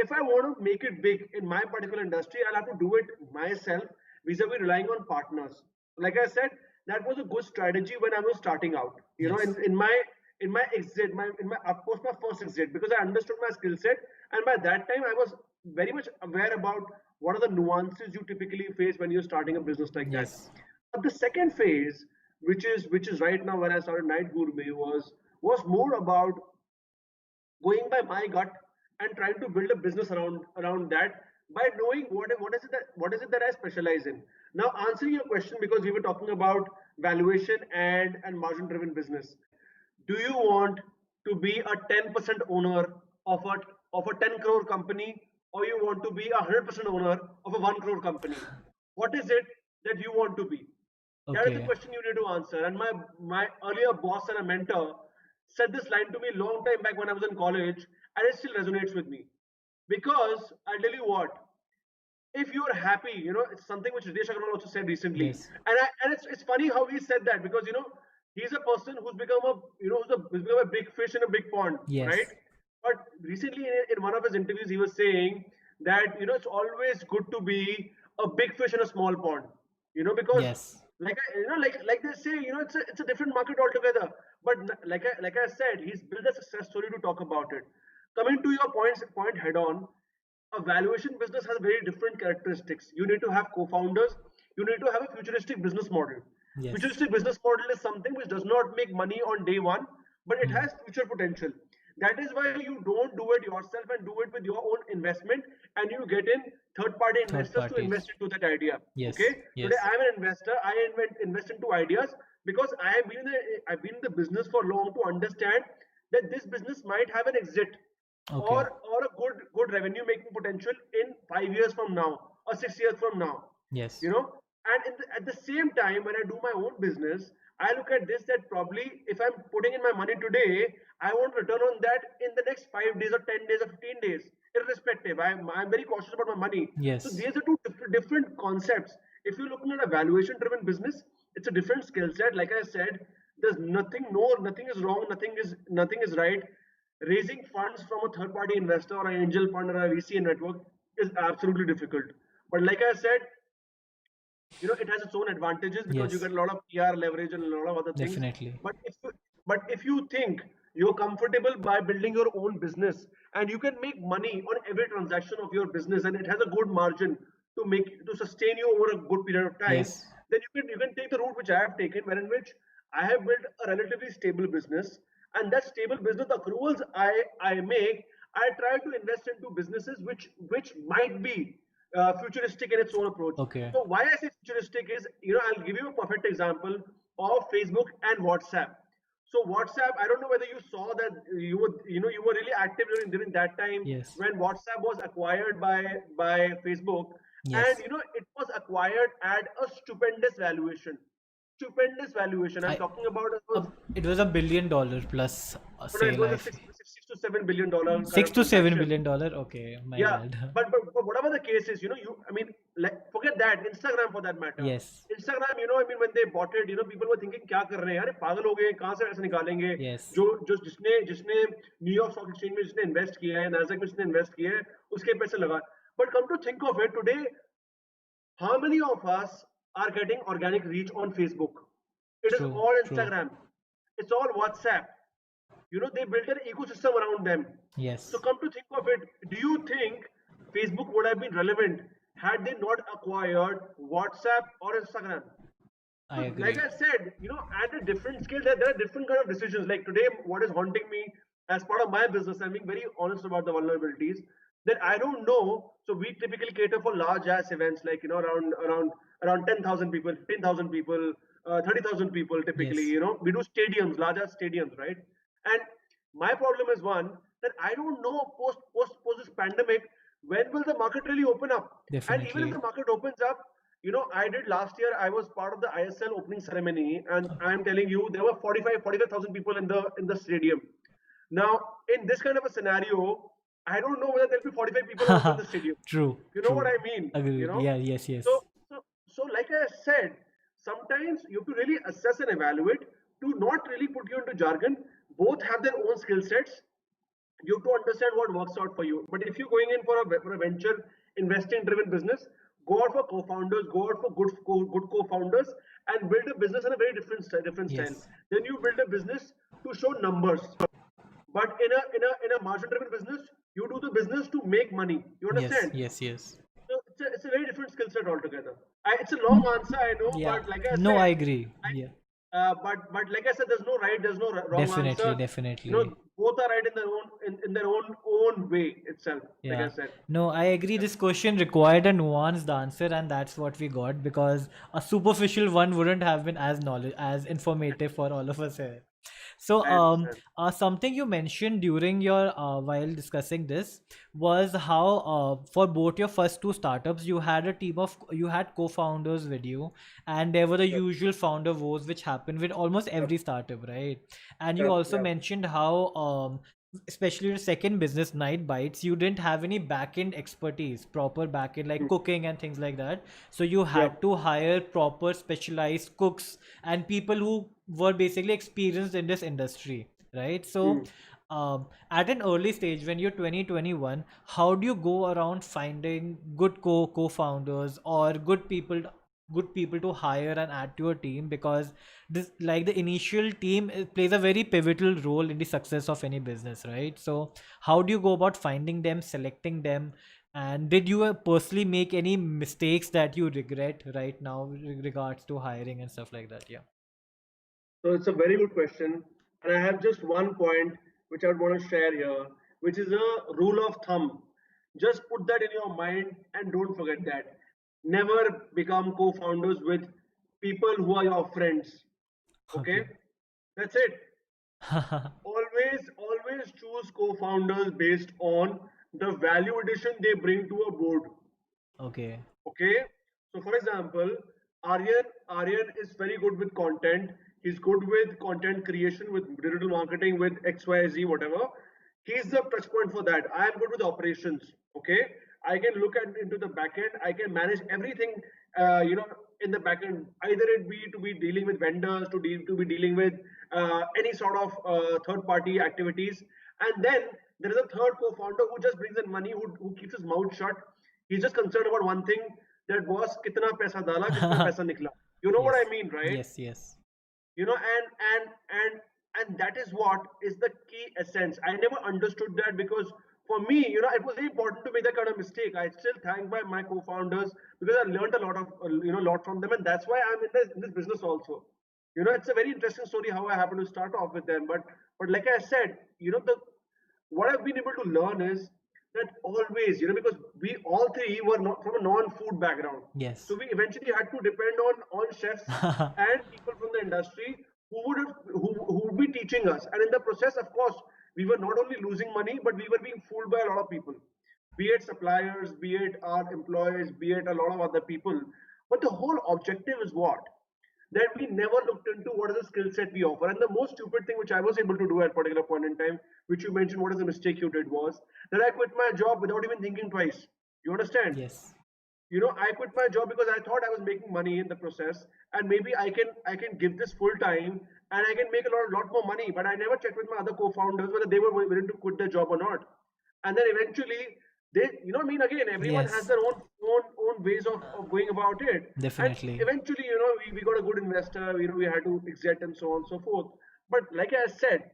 [SPEAKER 1] if I want to make it big in my particular industry, I'll have to do it myself vis-a-vis relying on partners. Like I said, that was a good strategy when I was starting out.
[SPEAKER 2] Yes.
[SPEAKER 1] In my exit, in my of course my first exit, because I understood my skill set, and by that time I was very much aware about what are the nuances you typically face when you're starting a business like that.
[SPEAKER 2] Yes.
[SPEAKER 1] But the second phase, which is right now when I started Night Gourmet, was more about going by my gut and trying to build a business around that by knowing what is it that I specialize in. Now, answering your question, because we were talking about valuation and margin driven business. Do you want to be a 10% owner of a 10 crore company, or you want to be a 100% owner of a 1 crore company? What is it that you want to be? That is the
[SPEAKER 2] Okay.
[SPEAKER 1] question you need to answer. And my earlier boss and a mentor said this line to me a long time back when I was in college, and it still resonates with me. Because I'll tell you what, if you're happy, it's something which Ritesh Agarwal also said recently,
[SPEAKER 2] Yes.
[SPEAKER 1] and it's funny how he said that, because he's a person who's become a big fish in a big pond, right?
[SPEAKER 2] Yes.
[SPEAKER 1] But recently in one of his interviews, he was saying that it's always good to be a big fish in a small pond, because
[SPEAKER 2] Yes.
[SPEAKER 1] like they say, it's a different market altogether. But like I said, he's built a success story to talk about it. Coming to your point head on, a valuation business has very different characteristics. You need to have co-founders. You need to have a futuristic business model.
[SPEAKER 2] Yes.
[SPEAKER 1] Futuristic business model is something which does not make money on day one, but it
[SPEAKER 2] Hmm.
[SPEAKER 1] has future potential. That is why you don't do it yourself and do it with your own investment, and you get in third-party
[SPEAKER 2] Third
[SPEAKER 1] investors to invest
[SPEAKER 2] parties.
[SPEAKER 1] into that idea. Okay.
[SPEAKER 2] Yes.
[SPEAKER 1] Today
[SPEAKER 2] Yes.
[SPEAKER 1] I am an investor. I invest into ideas because I've been in the business for long to understand that this business might have an exit, or
[SPEAKER 2] Okay.
[SPEAKER 1] or a good revenue making potential in 5 years from now or 6 years from now.
[SPEAKER 2] Yes.
[SPEAKER 1] you know and at the same time, when I do my own business, I look at this, that probably if I'm putting in my money today, I want return on that in the next 5 days or 10 days or 15 days, irrespective. I'm very cautious about my money. So
[SPEAKER 2] Yes.
[SPEAKER 1] these are two different concepts. If you're looking at a valuation driven business, it's a different skill set. Like I said, there's nothing, no, nothing is wrong, nothing is right. Raising funds from a third party investor or an angel fund or a VC network is absolutely difficult. But like I said, it has its own advantages because you
[SPEAKER 2] Yes.
[SPEAKER 1] get a lot of PR leverage and a lot of other things.
[SPEAKER 2] Definitely.
[SPEAKER 1] But if you think you're comfortable by building your own business, and you can make money on every transaction of your business, and it has a good margin to sustain you over a good period of time,
[SPEAKER 2] Yes.
[SPEAKER 1] then you can take the route which I have taken, wherein which I have built a relatively stable business, and that stable business accruals I make, I try to invest into businesses which might be futuristic in its own approach.
[SPEAKER 2] Okay.
[SPEAKER 1] So why I say futuristic is, I'll give you a perfect example of Facebook and WhatsApp. So WhatsApp, I don't know whether you saw that you were really active during that time
[SPEAKER 2] Yes.
[SPEAKER 1] when WhatsApp was acquired by Facebook, and
[SPEAKER 2] Yes.
[SPEAKER 1] it was acquired at a stupendous valuation. Stupendous valuation. I'm
[SPEAKER 2] I.
[SPEAKER 1] talking about
[SPEAKER 2] It was $1 billion plus
[SPEAKER 1] it
[SPEAKER 2] sale.
[SPEAKER 1] was
[SPEAKER 2] I
[SPEAKER 1] a
[SPEAKER 2] feel.
[SPEAKER 1] $6 to $7 billion kind
[SPEAKER 2] Six
[SPEAKER 1] of
[SPEAKER 2] to seven
[SPEAKER 1] transaction.
[SPEAKER 2] billion dollar. Okay. My
[SPEAKER 1] Yeah,
[SPEAKER 2] bad.
[SPEAKER 1] but whatever the case is, I mean, like, forget that. Instagram, for that matter.
[SPEAKER 2] Yes.
[SPEAKER 1] Instagram, I mean, when they bought it, people were thinking, क्या कर रहे हैं यार, ये पागल हो गए, कहाँ से ऐसे निकालेंगे?
[SPEAKER 2] Yes.
[SPEAKER 1] जो जो जिसने जिसने न्यूयॉर्क स्टॉक एक्सचेंज में जिसने इन्वेस्ट किया है, नास्डैक में जिसने इन्वेस्ट किया है, उसके पैसे लगा. But come to think of it, today, how many of us are getting organic reach on Facebook? It is
[SPEAKER 2] True.
[SPEAKER 1] all
[SPEAKER 2] True.
[SPEAKER 1] Instagram. It's all WhatsApp. They built an ecosystem around them. So
[SPEAKER 2] Yes.
[SPEAKER 1] come to think of it, do you think Facebook would have been relevant had they not acquired WhatsApp or Instagram?
[SPEAKER 2] I
[SPEAKER 1] So like
[SPEAKER 2] agree.
[SPEAKER 1] I said, at a different scale, there are different kind of decisions. Like today, what is haunting me as part of my business, I'm being very honest about the vulnerabilities. then I don't know. So we typically cater for large ass events, like around 10,000 people, 15,000 people, 30,000 people. Typically,
[SPEAKER 2] Yes,
[SPEAKER 1] we do stadiums, large ass stadiums, right? And my problem is one, that I don't know post this pandemic, when will the market really open up? And even if
[SPEAKER 2] definitely.
[SPEAKER 1] the market opens up, I did last year. I was part of the ISL opening ceremony, and I'm telling you, there were 45,000 people in the stadium. Now, in this kind of a scenario, I don't know whether there'll be 45 people also in the stadium.
[SPEAKER 2] True,
[SPEAKER 1] You know what
[SPEAKER 2] true.
[SPEAKER 1] I mean? You
[SPEAKER 2] Agreed.
[SPEAKER 1] know.
[SPEAKER 2] Yeah, yes, yes.
[SPEAKER 1] So, so like I said, sometimes you have to really assess and evaluate to not really put you into jargon. Both have their own skill sets. You have to understand what works out for you. But if you're going in for a venture investing driven business, go out for co-founders, go out for good co-founders, and build a business in a very different style.
[SPEAKER 2] Yes,
[SPEAKER 1] Then you build a business to show numbers. But in a margin driven business, you do the business to make money. You
[SPEAKER 2] yes,
[SPEAKER 1] understand?
[SPEAKER 2] yes, yes.
[SPEAKER 1] So it's a very different skill set altogether. It's a long answer, I know,
[SPEAKER 2] Yeah.
[SPEAKER 1] but like I
[SPEAKER 2] No, I
[SPEAKER 1] said,
[SPEAKER 2] agree. Yeah.
[SPEAKER 1] but like I said, there's no right, there's no wrong
[SPEAKER 2] Definitely,
[SPEAKER 1] answer.
[SPEAKER 2] definitely.
[SPEAKER 1] Both are right in their own way itself. Like I
[SPEAKER 2] Yeah.
[SPEAKER 1] said.
[SPEAKER 2] No, I agree. This question required a nuanced answer, and that's what we got because a superficial one wouldn't have been as knowledge as informative for all of us here. So,
[SPEAKER 1] I understand.
[SPEAKER 2] something you mentioned during your while discussing this was how for both your first two startups you had a team of you had co-founders with you, and there were the
[SPEAKER 1] Yep.
[SPEAKER 2] usual founder wars which happen with almost
[SPEAKER 1] Yep.
[SPEAKER 2] every startup, right? And you
[SPEAKER 1] Yep.
[SPEAKER 2] also
[SPEAKER 1] Yep.
[SPEAKER 2] mentioned how especially your second business, Night Bites, you didn't have any back-end expertise, proper back-end like
[SPEAKER 1] Mm.
[SPEAKER 2] cooking and things like that. So you
[SPEAKER 1] Yep.
[SPEAKER 2] had to hire proper specialized cooks and people who were basically experienced in this industry, right? So
[SPEAKER 1] Mm.
[SPEAKER 2] at an early stage when you're 2021, how do you go around finding good co-founders or good people to hire and add to your team? Because this, like, the initial team plays a very pivotal role in the success of any business, right? So how do you go about finding them, selecting them, and did you personally make any mistakes that you regret right now with regards to hiring and stuff like that? Yeah.
[SPEAKER 1] So it's a very good question, and I have just one point which I would want to share here, which is a rule of thumb. Just put that in your mind and don't forget that. Never become co-founders with people who are your friends. Okay,
[SPEAKER 2] Okay.
[SPEAKER 1] that's it. Always choose co-founders based on the value addition they bring to a board.
[SPEAKER 2] Okay.
[SPEAKER 1] Okay. So for example, Aryen is very good with content. He's good with content creation, with digital marketing, with XYZ, whatever. He's the touch point for that. I am good with operations. Okay. I can look at into the back end. I can manage everything in the back end. Either it be to be dealing with vendors, to be dealing with any sort of third party activities. And then there is a third co-founder who just brings in money, who keeps his mouth shut. He's just concerned about one thing, that boss kitna paisa dala, kitna paisa nikla. You know what
[SPEAKER 2] Yes.
[SPEAKER 1] I mean, right?
[SPEAKER 2] Yes. Yes.
[SPEAKER 1] And that is what is the key essence. I never understood that, because for me, it was very important to make that kind of mistake. I still thank my co-founders, because I learned a lot from them, and that's why I'm in this business also. It's a very interesting story how I happened to start off with them. But like I said, the what I've been able to learn is that always, because we all three were not from a non-food background. So
[SPEAKER 2] Yes.
[SPEAKER 1] we eventually had to depend on chefs and people from the industry who would be teaching us. And in the process, of course, we were not only losing money, but we were being fooled by a lot of people, be it suppliers, be it our employees, be it a lot of other people. But the whole objective is what? That we never looked into what is the skill set we offer. And the most stupid thing which I was able to do at a particular point in time, which you mentioned, what is the mistake you did, was that I quit my job without even thinking twice. You understand?
[SPEAKER 2] Yes.
[SPEAKER 1] I quit my job because I thought I was making money in the process, and maybe I can give this full time, and I can make a lot more money. But I never checked with my other co-founders whether they were willing to quit their job or not. And then eventually, I mean, again, everyone has
[SPEAKER 2] Yes.
[SPEAKER 1] their own ways of going about it. And
[SPEAKER 2] Definitely.
[SPEAKER 1] eventually, we got a good investor. We had to exit and so on and so forth. But like I said,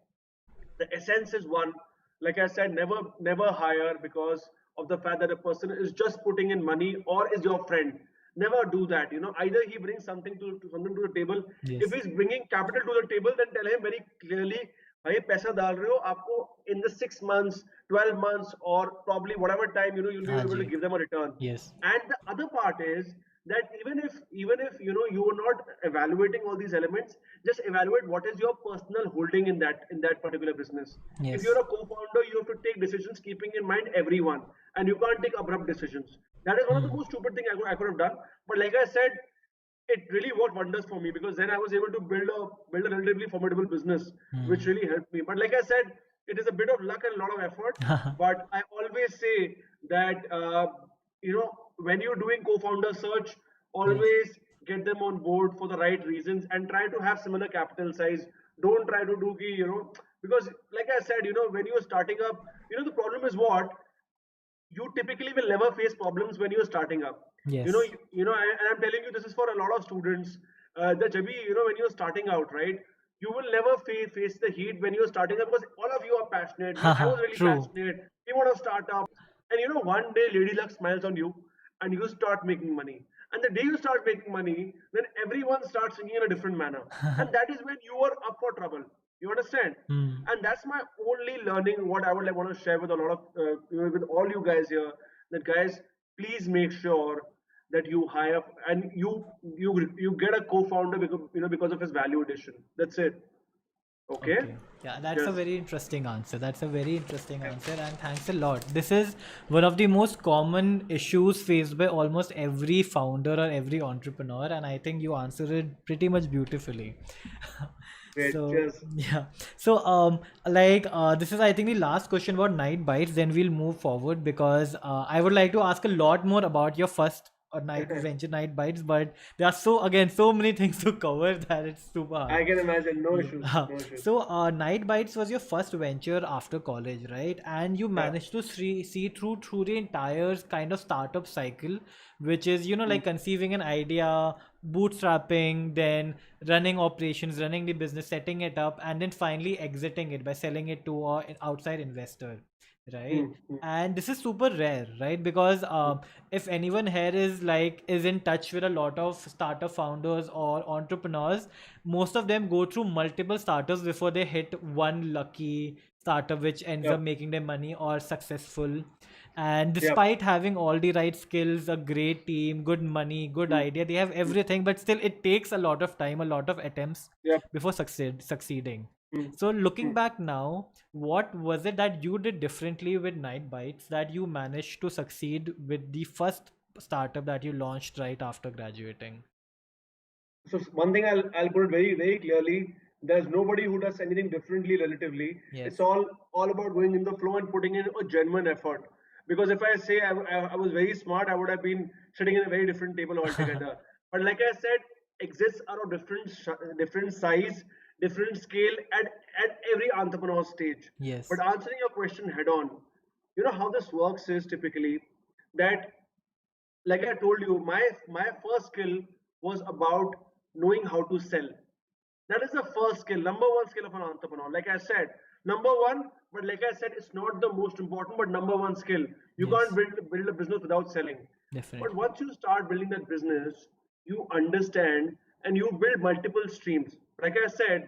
[SPEAKER 1] the essence is one. Like I said, never hire because of the fact that a person is just putting in money or is your friend. Never do that. Either he brings something to the table. If
[SPEAKER 2] Yes.
[SPEAKER 1] he's bringing capital to the table, then tell him very clearly, भाई पैसा डाल रहे हो आपको in the 6 months, 12 months, or probably whatever time you'll be
[SPEAKER 2] हाँ
[SPEAKER 1] able to
[SPEAKER 2] ji.
[SPEAKER 1] give them a return.
[SPEAKER 2] Yes.
[SPEAKER 1] And the other part is that even if you are not evaluating all these elements, just evaluate what is your personal holding in that particular business. If
[SPEAKER 2] Yes.
[SPEAKER 1] you're a co-founder, you have to take decisions keeping in mind everyone, and you can't take abrupt decisions. That is one of the
[SPEAKER 2] Hmm.
[SPEAKER 1] most stupid thing I could have done. But like I said, it really worked wonders for me because then I was able to build a relatively formidable business, which
[SPEAKER 2] Hmm.
[SPEAKER 1] really helped me. But like I said, it is a bit of luck and a lot of effort. But I always say that when you're doing co-founder search,
[SPEAKER 2] Yes.
[SPEAKER 1] always get them on board for the right reasons and try to have similar capital size. Don't try to do because like I said, when you're starting up, the problem is what you typically will never face problems when you're starting up.
[SPEAKER 2] Yes.
[SPEAKER 1] And I'm telling you, this is for a lot of students. That Jabi, when you're starting out, right, you will never face the heat when you're starting up because all of you are passionate. I was really
[SPEAKER 2] True.
[SPEAKER 1] passionate. We want to start up, and one day Lady Luck smiles on you, and you start making money. And the day you start making money, then everyone starts singing in a different manner, and that is when you are up for trouble. You understand?
[SPEAKER 2] Hmm.
[SPEAKER 1] And that's my only learning. What I would like want to share with a lot of with all you guys here. That guys, please make sure that you hire and you get a co-founder because of his value addition. That's it. Okay.
[SPEAKER 2] Okay. Yeah, that's a
[SPEAKER 1] Yes.
[SPEAKER 2] very interesting answer. That's a very interesting answer, and thanks a lot. This is one of the most common issues faced by almost every founder or every entrepreneur, and I think you answered it pretty much beautifully.
[SPEAKER 1] Great.
[SPEAKER 2] So
[SPEAKER 1] Cheers.
[SPEAKER 2] yeah. So this is I think the last question about night bites. Then we'll move forward because I would like to ask a lot more about your first night venture night bites, but there are so many things to cover that it's super hard.
[SPEAKER 1] I can imagine. No issues.
[SPEAKER 2] Yeah.
[SPEAKER 1] No issues.
[SPEAKER 2] So, Night Bites was your first venture after college, right? And you
[SPEAKER 1] Yeah.
[SPEAKER 2] managed to see through the entire kind of startup cycle, which is
[SPEAKER 1] Mm.
[SPEAKER 2] like conceiving an idea, bootstrapping, then running operations, running the business, setting it up, and then finally exiting it by selling it to an outside investor, right?
[SPEAKER 1] Mm. Mm.
[SPEAKER 2] And this is super rare, right? Because
[SPEAKER 1] Mm.
[SPEAKER 2] if anyone here is in touch with a lot of startup founders or entrepreneurs, most of them go through multiple startups before they hit one lucky startup which ends up
[SPEAKER 1] Yep.
[SPEAKER 2] making them money or successful. And
[SPEAKER 1] Yep.
[SPEAKER 2] despite having all the right skills, a great team, good money, good
[SPEAKER 1] Mm.
[SPEAKER 2] idea, they have
[SPEAKER 1] Mm.
[SPEAKER 2] everything, but still it takes a lot of time, a lot of attempts
[SPEAKER 1] Yep.
[SPEAKER 2] before succeeding.
[SPEAKER 1] Mm.
[SPEAKER 2] So looking
[SPEAKER 1] Mm.
[SPEAKER 2] back now, what was it that you did differently with Night Bites that you managed to succeed with the first startup that you launched right after graduating?
[SPEAKER 1] So one thing I'll put it very very clearly. There's nobody who does anything differently relatively.
[SPEAKER 2] Yes.
[SPEAKER 1] It's all about going in the flow and putting in a genuine effort. Because if I say I was very smart, I would have been sitting in a very different table altogether. But like I said, exits are of different size, different scale at every entrepreneur stage.
[SPEAKER 2] Yes.
[SPEAKER 1] But answering your question head on, how this works is typically that, like I told you, my first skill was about knowing how to sell. That is the first skill, number one skill of an entrepreneur. Like I said, number one, but like I said, it's not the most important, but number one skill. You can't
[SPEAKER 2] Yes.
[SPEAKER 1] build a business without selling. But
[SPEAKER 2] Definitely.
[SPEAKER 1] once you start building that business, you understand and you build multiple streams. Like I said,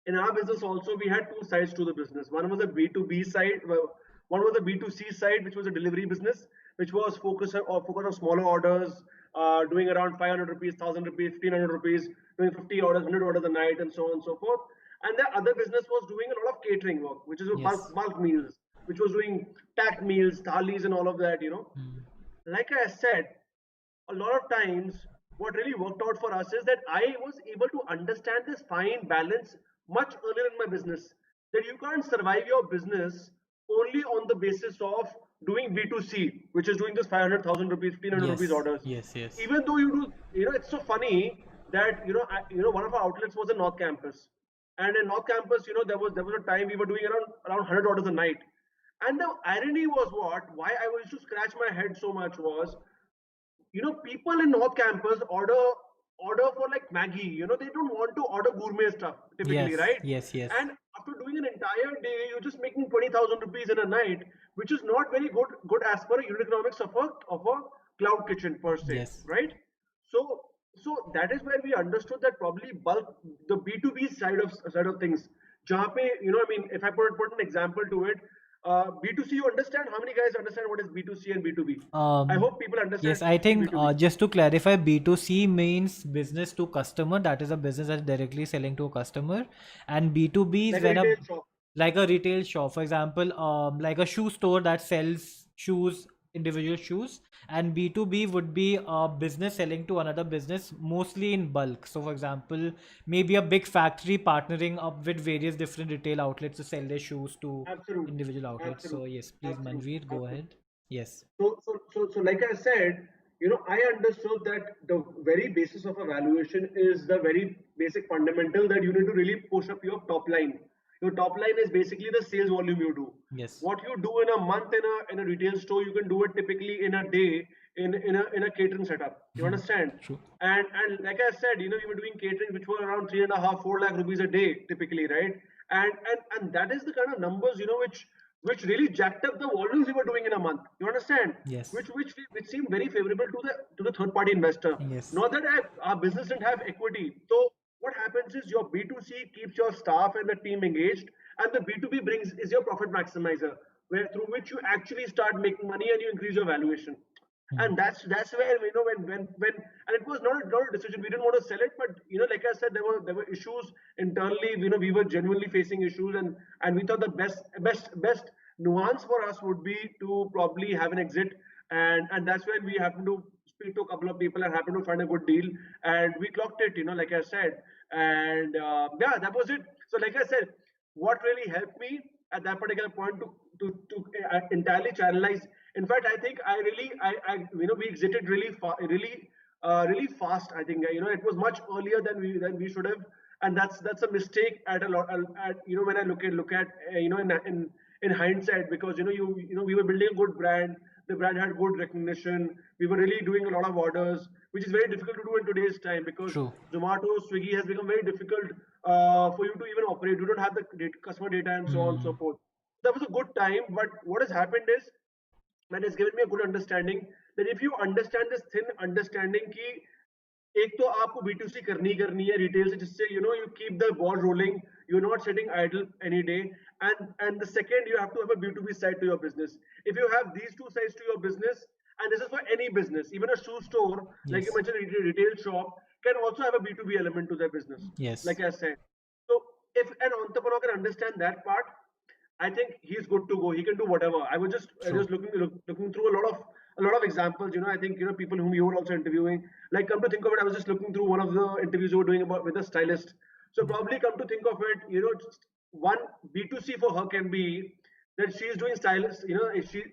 [SPEAKER 1] in our business also we had two sides to the business. One was a B2B side, one was a B2C side, which was a delivery business, which was focused on smaller orders, doing around 500 rupees, 1000 rupees, 1500 rupees, doing 50 orders, 100 orders a night, and so on and so forth. And the other business was doing a lot of catering work, which is a
[SPEAKER 2] Yes.
[SPEAKER 1] bulk meals, which was doing packed meals, thalis, and all of that.
[SPEAKER 2] Mm.
[SPEAKER 1] Like I said, a lot of times what really worked out for us is that I was able to understand this fine balance much earlier in my business. That you can't survive your business only on the basis of doing B2C, which is doing this 500,000 rupees, 1500 rupees
[SPEAKER 2] Yes.
[SPEAKER 1] orders.
[SPEAKER 2] Yes. Yes.
[SPEAKER 1] Even though you do, it's so funny that one of our outlets was in North Campus, and in North Campus, there was a time we were doing around 100 orders a night. And the irony was why I was to scratch my head so much was, people in North Campus order for like Maggie. They don't want to order gourmet stuff typically,
[SPEAKER 2] Yes.
[SPEAKER 1] right?
[SPEAKER 2] Yes. Yes.
[SPEAKER 1] And after doing an entire day, you're just making 20,000 rupees in a night, which is not very good as per unit economics of a cloud kitchen per se,
[SPEAKER 2] Yes.
[SPEAKER 1] right? So that is where we understood that probably bulk the B2B side of things जहाँ पे, I mean, if I put an example to it, B2C, you understand? How many guys understand what is B2C and B2B? I
[SPEAKER 2] Um,
[SPEAKER 1] hope people understand
[SPEAKER 2] yes, I
[SPEAKER 1] B2C,
[SPEAKER 2] think
[SPEAKER 1] B2B.
[SPEAKER 2] just to clarify, B2C means business to customer. That is a business that's directly selling to a customer, and B2B is
[SPEAKER 1] Like a
[SPEAKER 2] when a
[SPEAKER 1] retail shop.
[SPEAKER 2] like a retail shop, for example, like a shoe store that sells shoes, individual shoes, and B2B would be a business selling to another business, mostly in bulk. So, for example, maybe a big factory partnering up with various different retail outlets to sell their shoes to
[SPEAKER 1] Absolutely.
[SPEAKER 2] individual outlets. So,
[SPEAKER 1] Absolutely.
[SPEAKER 2] yes, please,
[SPEAKER 1] Absolutely.
[SPEAKER 2] Manveer, go
[SPEAKER 1] Absolutely.
[SPEAKER 2] ahead. Yes.
[SPEAKER 1] So, like I said, I understood that the very basis of a valuation is the very basic fundamental that you need to really push up your top line. Your top line is basically the sales volume you do.
[SPEAKER 2] Yes.
[SPEAKER 1] What you do in a month in a retail store, you can do it typically in a day in a catering setup. You understand?
[SPEAKER 2] True.
[SPEAKER 1] And like I said, we were doing catering which were around 3.5, 4 lakh rupees a day typically, right? And that is the kind of numbers, which really jacked up the volumes we were doing in a month. You understand?
[SPEAKER 2] Yes.
[SPEAKER 1] Which seemed very favorable to the third party investor.
[SPEAKER 2] Yes.
[SPEAKER 1] Not that our business didn't have equity. So what happens is your B2C keeps your staff and the team engaged, and the B2B brings is your profit maximizer, where through which you actually start making money and you increase your valuation.
[SPEAKER 2] Hmm.
[SPEAKER 1] And that's where, when and it was not a decision. We didn't want to sell it, but like I said, there were issues internally. We were genuinely facing issues, and we thought the best nuance for us would be to probably have an exit. And that's when we happened to speak to a couple of people and happened to find a good deal, and we clocked it, like I said. And yeah, that was it. So like I said, what really helped me at that particular point to entirely channelize. In fact, I think I really, we exited really fast. I think, it was much earlier than we should have, and that's a mistake at a lot. At, when I look at in hindsight, because we were building a good brand. The brand had good recognition. We were really doing a lot of orders, which is very difficult to do in today's time, because
[SPEAKER 2] True.
[SPEAKER 1] Zomato, Swiggy has become very difficult for you to even operate. You don't have the customer data and so on and so
[SPEAKER 2] Hmm.
[SPEAKER 1] forth. That was a good time, but what has happened is that has given me a good understanding that if you understand this thin understanding ki एक तो आपको B2C करनी है retail से, जिससे you keep the ball rolling, you're not sitting idle any day. And the second, you have to have a B2B side to your business. If you have these two sides to your business, and this is for any business, even a shoe store, like you
[SPEAKER 2] Yes.
[SPEAKER 1] mentioned, a retail shop can also have a B2B element to their business,
[SPEAKER 2] Yes.
[SPEAKER 1] like I said. So if an entrepreneur can understand that part, I think he's good to go. He can do whatever. I was
[SPEAKER 2] True.
[SPEAKER 1] just looking through a lot of examples. I think people whom you were also interviewing. Like, come to think of it, I was just looking through one of the interviews you were doing about with a stylist. So probably, come to think of it, just one B2C for her can be that she's doing stylist.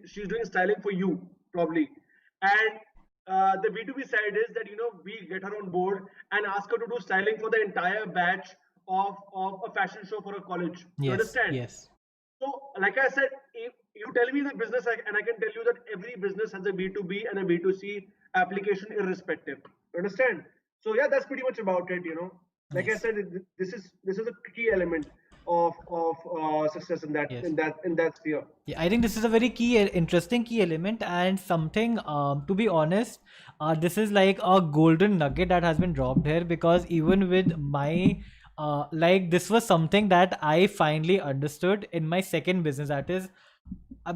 [SPEAKER 1] She's doing styling for you probably, and the B2B side is that we get her on board and ask her to do styling for the entire batch of a fashion show for a college. You
[SPEAKER 2] Yes.
[SPEAKER 1] understand?
[SPEAKER 2] Yes.
[SPEAKER 1] So, like I said, if you tell me the business, and I can tell you that every business has a B2B and a B2C application irrespective. You understand? So, yeah, that's pretty much about it. Like I
[SPEAKER 2] Yes.
[SPEAKER 1] said, this is a key element of success in that
[SPEAKER 2] Yes.
[SPEAKER 1] in that in that sphere.
[SPEAKER 2] Yeah, I think this is a very key, interesting key element, and something. To be honest, this is like a golden nugget that has been dropped here, because even with my, like, this was something that I finally understood in my second business. That is,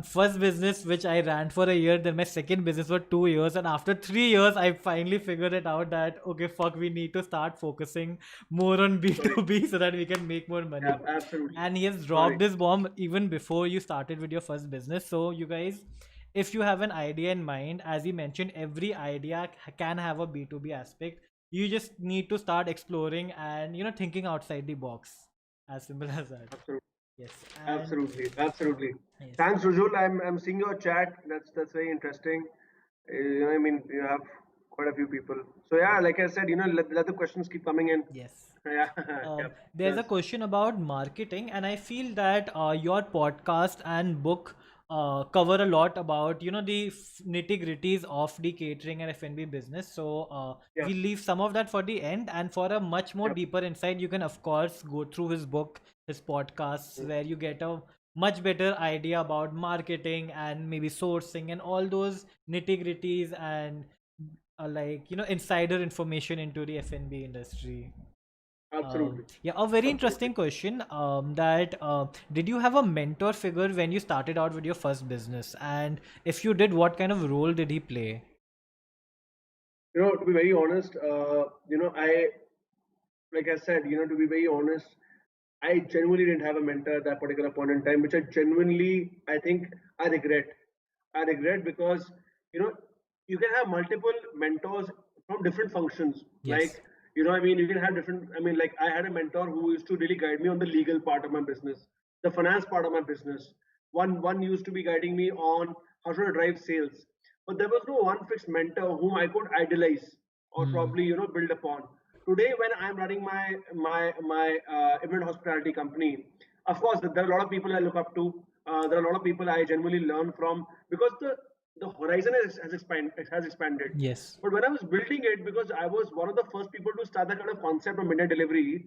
[SPEAKER 2] first business which I ran for a year, then my second business for 2 years, and after 3 years, I finally figured it out that okay, fuck, we need to start focusing more on
[SPEAKER 1] Sorry.
[SPEAKER 2] B2B so that we can make more
[SPEAKER 1] Yeah,
[SPEAKER 2] money.
[SPEAKER 1] absolutely.
[SPEAKER 2] And he has
[SPEAKER 1] Sorry.
[SPEAKER 2] dropped this bomb even before you started with your first business. So you guys, if you have an idea in mind, as he mentioned, every idea can have a B2B aspect. You just need to start exploring and thinking outside the box. As simple as that.
[SPEAKER 1] Absolutely.
[SPEAKER 2] Yes. And
[SPEAKER 1] Absolutely. Absolutely.
[SPEAKER 2] yes.
[SPEAKER 1] Thanks, Rujul. I'm seeing your chat. That's very interesting. I mean, you have quite a few people. So yeah, like I said, let the questions keep coming in.
[SPEAKER 2] Yes.
[SPEAKER 1] Yeah.
[SPEAKER 2] Um,
[SPEAKER 1] Yep.
[SPEAKER 2] there's a
[SPEAKER 1] Yes.
[SPEAKER 2] question about marketing, and I feel that your podcast and book cover a lot about the nitty gritties of the catering and F&B business. So
[SPEAKER 1] Yeah.
[SPEAKER 2] we'll leave some of that for the end, and for a much more
[SPEAKER 1] Yep.
[SPEAKER 2] deeper insight, you can of course go through his book, his podcasts, where you get a much better idea about marketing and maybe sourcing and all those nitty gritties and like insider information into the F&B industry.
[SPEAKER 1] Absolutely.
[SPEAKER 2] Yeah, a very
[SPEAKER 1] Absolutely.
[SPEAKER 2] interesting question. That did you have a mentor figure when you started out with your first business? And if you did, what kind of role did he play?
[SPEAKER 1] To be very honest, like I said, to be very honest, I genuinely didn't have a mentor at that particular point in time, which I think I regret. I regret because, you know, you can have multiple mentors from different functions.
[SPEAKER 2] Yes.
[SPEAKER 1] Like, you can have different, like I had a mentor who used to really guide me on the legal part of my business, the finance part of my business. One used to be guiding me on how to drive sales. But there was no one fixed mentor whom I could idolize or
[SPEAKER 2] Hmm.
[SPEAKER 1] probably, build upon. Today, when I'm running my event hospitality company, of course there are a lot of people I look up to. There are a lot of people I genuinely learn from because the horizon has expanded.
[SPEAKER 2] Yes.
[SPEAKER 1] But when I was building it, because I was one of the first people to start that kind of concept of midnight delivery,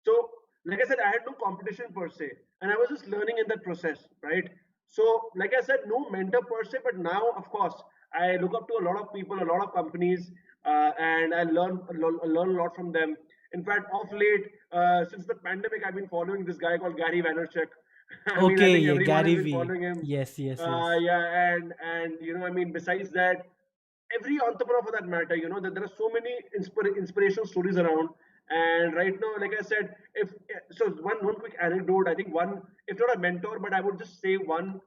[SPEAKER 1] so like I said, I had no competition per se, and I was just learning in that process, right? So, like I said, no mentor per se, but now, of course, I look up to a lot of people, a lot of companies, and I learn a lot from them. In fact, of late, since the pandemic, I've been following this guy called Gary Vaynerchuk. I
[SPEAKER 2] Okay,
[SPEAKER 1] think
[SPEAKER 2] yeah,
[SPEAKER 1] everyone has
[SPEAKER 2] Gary
[SPEAKER 1] been
[SPEAKER 2] V.
[SPEAKER 1] following him.
[SPEAKER 2] Yes, yes, yes.
[SPEAKER 1] Yeah, and besides that, every entrepreneur for that matter, that there are so many inspirational stories around. And right now, like I said, if so, one quick anecdote. I think one, if not a mentor, but I would just say one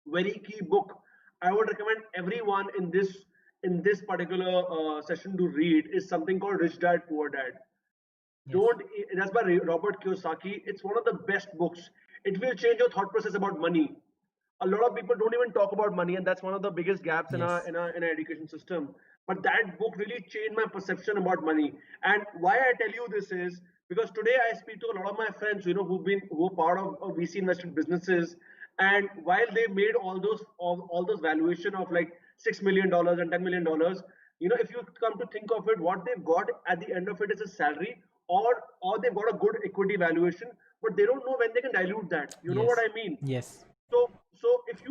[SPEAKER 1] very key book I would recommend everyone in this particular session to read is something called Rich Dad Poor Dad.
[SPEAKER 2] Yes.
[SPEAKER 1] Don't That's by Robert Kiyosaki. It's one of the best books. It will change your thought process about money. A lot of people don't even talk about money, and that's one of the biggest gaps in our
[SPEAKER 2] Yes.
[SPEAKER 1] in our, in our education system. But that book really changed my perception about money. And why I tell you this is because today I speak to a lot of my friends, who are part of VC invested businesses, and while they made all those valuation of like $6 million and $10 million, if you come to think of it, what they've got at the end of it is a salary, or they've got a good equity valuation, but they don't know when they can dilute that. You know what
[SPEAKER 2] Yes.
[SPEAKER 1] I mean?
[SPEAKER 2] Yes.
[SPEAKER 1] So if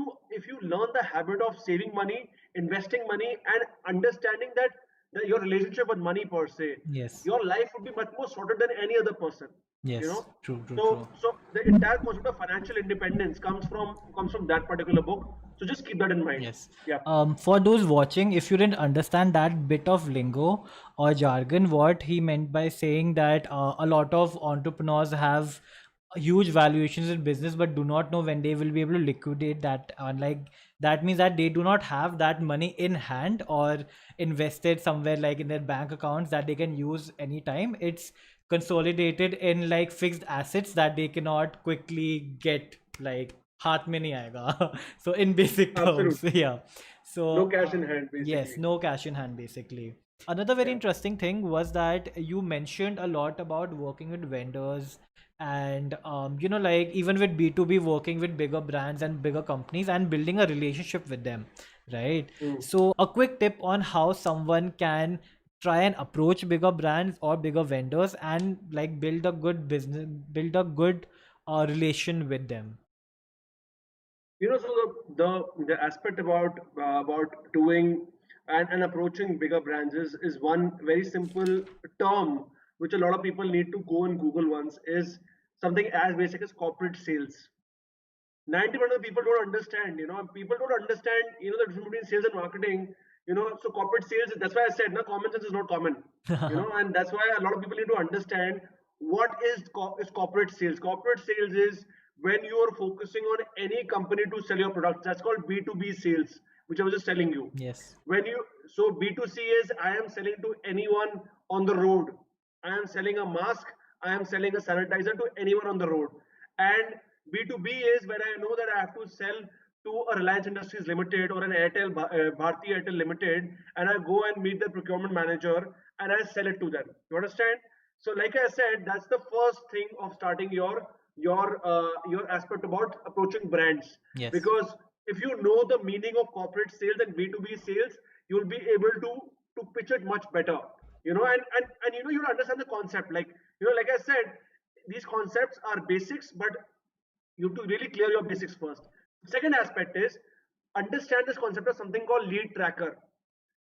[SPEAKER 1] you learn the habit of saving money, investing money, and understanding that your relationship with money per se,
[SPEAKER 2] Yes.
[SPEAKER 1] your life would be much more sorted than any other person. You
[SPEAKER 2] Yes.
[SPEAKER 1] know.
[SPEAKER 2] True. True.
[SPEAKER 1] So
[SPEAKER 2] True.
[SPEAKER 1] so the entire concept of financial independence comes from that particular book. So just keep that in mind.
[SPEAKER 2] Yes.
[SPEAKER 1] Yeah.
[SPEAKER 2] For those watching, if you didn't understand that bit of lingo or jargon, what he meant by saying that a lot of entrepreneurs have huge valuations in business but do not know when they will be able to liquidate that. Like that means that they do not have that money in hand or invested somewhere like in their bank accounts that they can use anytime. It's consolidated in like fixed assets that they cannot quickly get like हाथ में नहीं आएगा. So in basic terms,
[SPEAKER 1] Absolutely.
[SPEAKER 2] yeah. So
[SPEAKER 1] No cash in hand,
[SPEAKER 2] yes,
[SPEAKER 1] basically.
[SPEAKER 2] no cash in hand basically. Another very
[SPEAKER 1] Yeah.
[SPEAKER 2] interesting thing was that you mentioned a lot about working with vendors and like even with B2B, working with bigger brands and bigger companies and building a relationship with them, right?
[SPEAKER 1] Mm.
[SPEAKER 2] So a quick tip on how someone can try and approach bigger brands or bigger vendors and like build a good business, build a good relation with them.
[SPEAKER 1] So the aspect about doing and approaching bigger brands is one very simple term which a lot of people need to go and Google once, is something as basic as corporate sales. 90% of people don't understand. People don't understand. The difference between sales and marketing. So corporate sales. That's why I said, no, common sense is not common. And that's why a lot of people need to understand what is corporate sales. Corporate sales is when you are focusing on any company to sell your products. That's called B2B sales, which I was just telling you.
[SPEAKER 2] Yes.
[SPEAKER 1] When you So B2C is I am selling to anyone on the road. I am selling a mask. I am selling a sanitizer to anyone on the road. And B2B is when I know that I have to sell to a Reliance Industries Limited or an Bharti Airtel Limited, and I go and meet the procurement manager and I sell it to them. You understand? So, like I said, that's the first thing of starting your aspect about approaching brands.
[SPEAKER 2] Yes.
[SPEAKER 1] Because if you know the meaning of corporate sales and B2B sales, you'll be able to pitch it much better. And you understand the concept. Like I said, these concepts are basics, but you have to really clear your basics first. Second aspect is understand this concept of something called lead tracker.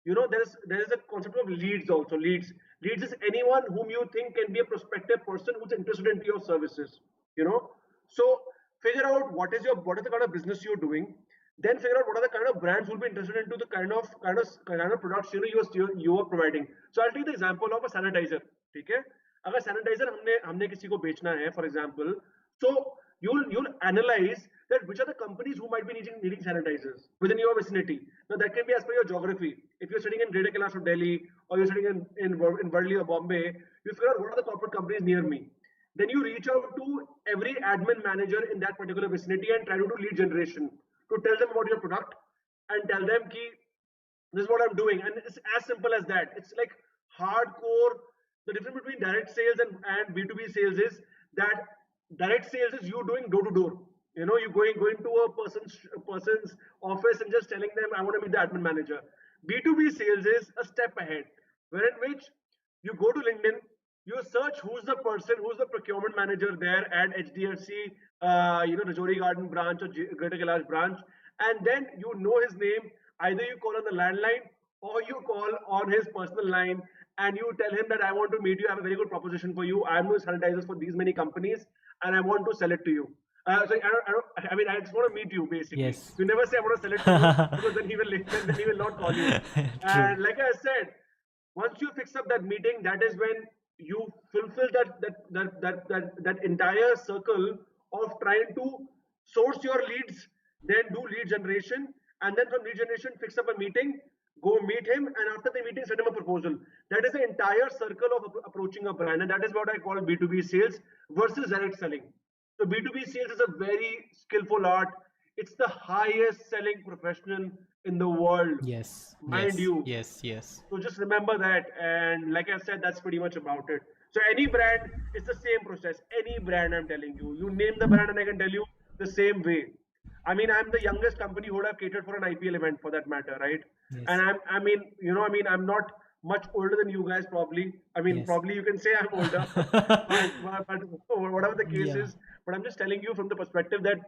[SPEAKER 1] There is a concept of leads also. Leads. Leads is anyone whom you think can be a prospective person who's interested into your services. You know, so figure out what is the kind of business you're doing. Then figure out what are the kind of brands who will be interested into the kind of products you are providing. So I'll take the example of a sanitizer. ठीक है? अगर sanitizer हमने हमने किसी को बेचना है, for example, so you'll analyze that which are the companies who might be needing sanitizers within your vicinity. Now that can be as per your geography. If you're sitting in Greater Kailash of Delhi, or you're sitting in Worli or Bombay, you figure out what are the corporate companies near me. Then you reach out to every admin manager in that particular vicinity and try to do lead generation to tell them about your product and tell them ki this is what I'm doing. And it's as simple as that. It's like hardcore. The difference between direct sales and B2B sales is that direct sales is you doing door to door. You know, you going to a person's office and just telling them, I want to meet the admin manager. B2B sales is a step ahead, wherein which you go to LinkedIn, you search who's the person, who's the procurement manager there at HDFC, Rajouri Garden branch or Greater Kailash branch, and then you know his name. Either you call on the landline or you call on his personal line and you tell him that I want to meet you. I have a very good proposition for you. I'm doing sanitizers for these many companies and I want to sell it to you. So I mean, I just want to meet you basically.
[SPEAKER 2] Yes.
[SPEAKER 1] You never say I want to sell it to you because then he will not call you.
[SPEAKER 2] True.
[SPEAKER 1] And like I said, once you fix up that meeting, that is when you fulfill that entire circle of trying to source your leads, then do lead generation, and then from lead generation fix up a meeting, go meet him, and after the meeting send him a proposal. That is the entire circle of approaching a brand, and that is what I call B2B sales versus direct selling. So B2B sales is a very skillful art. It's the highest selling profession in the world,
[SPEAKER 2] Yes.
[SPEAKER 1] mind
[SPEAKER 2] Yes.
[SPEAKER 1] you.
[SPEAKER 2] Yes. Yes.
[SPEAKER 1] So just remember that. And like I said, that's pretty much about it. So any brand, it's the same process. Any brand, I'm telling you. You name the brand and I can tell you the same way. I mean, I'm the youngest company who would have catered for an IPL event for that matter, right? And
[SPEAKER 2] Yes.
[SPEAKER 1] I'm not much older than you guys probably. I mean,
[SPEAKER 2] Yes.
[SPEAKER 1] probably you can say I'm older, but whatever the case
[SPEAKER 2] Yeah.
[SPEAKER 1] is. But I'm just telling you from the perspective that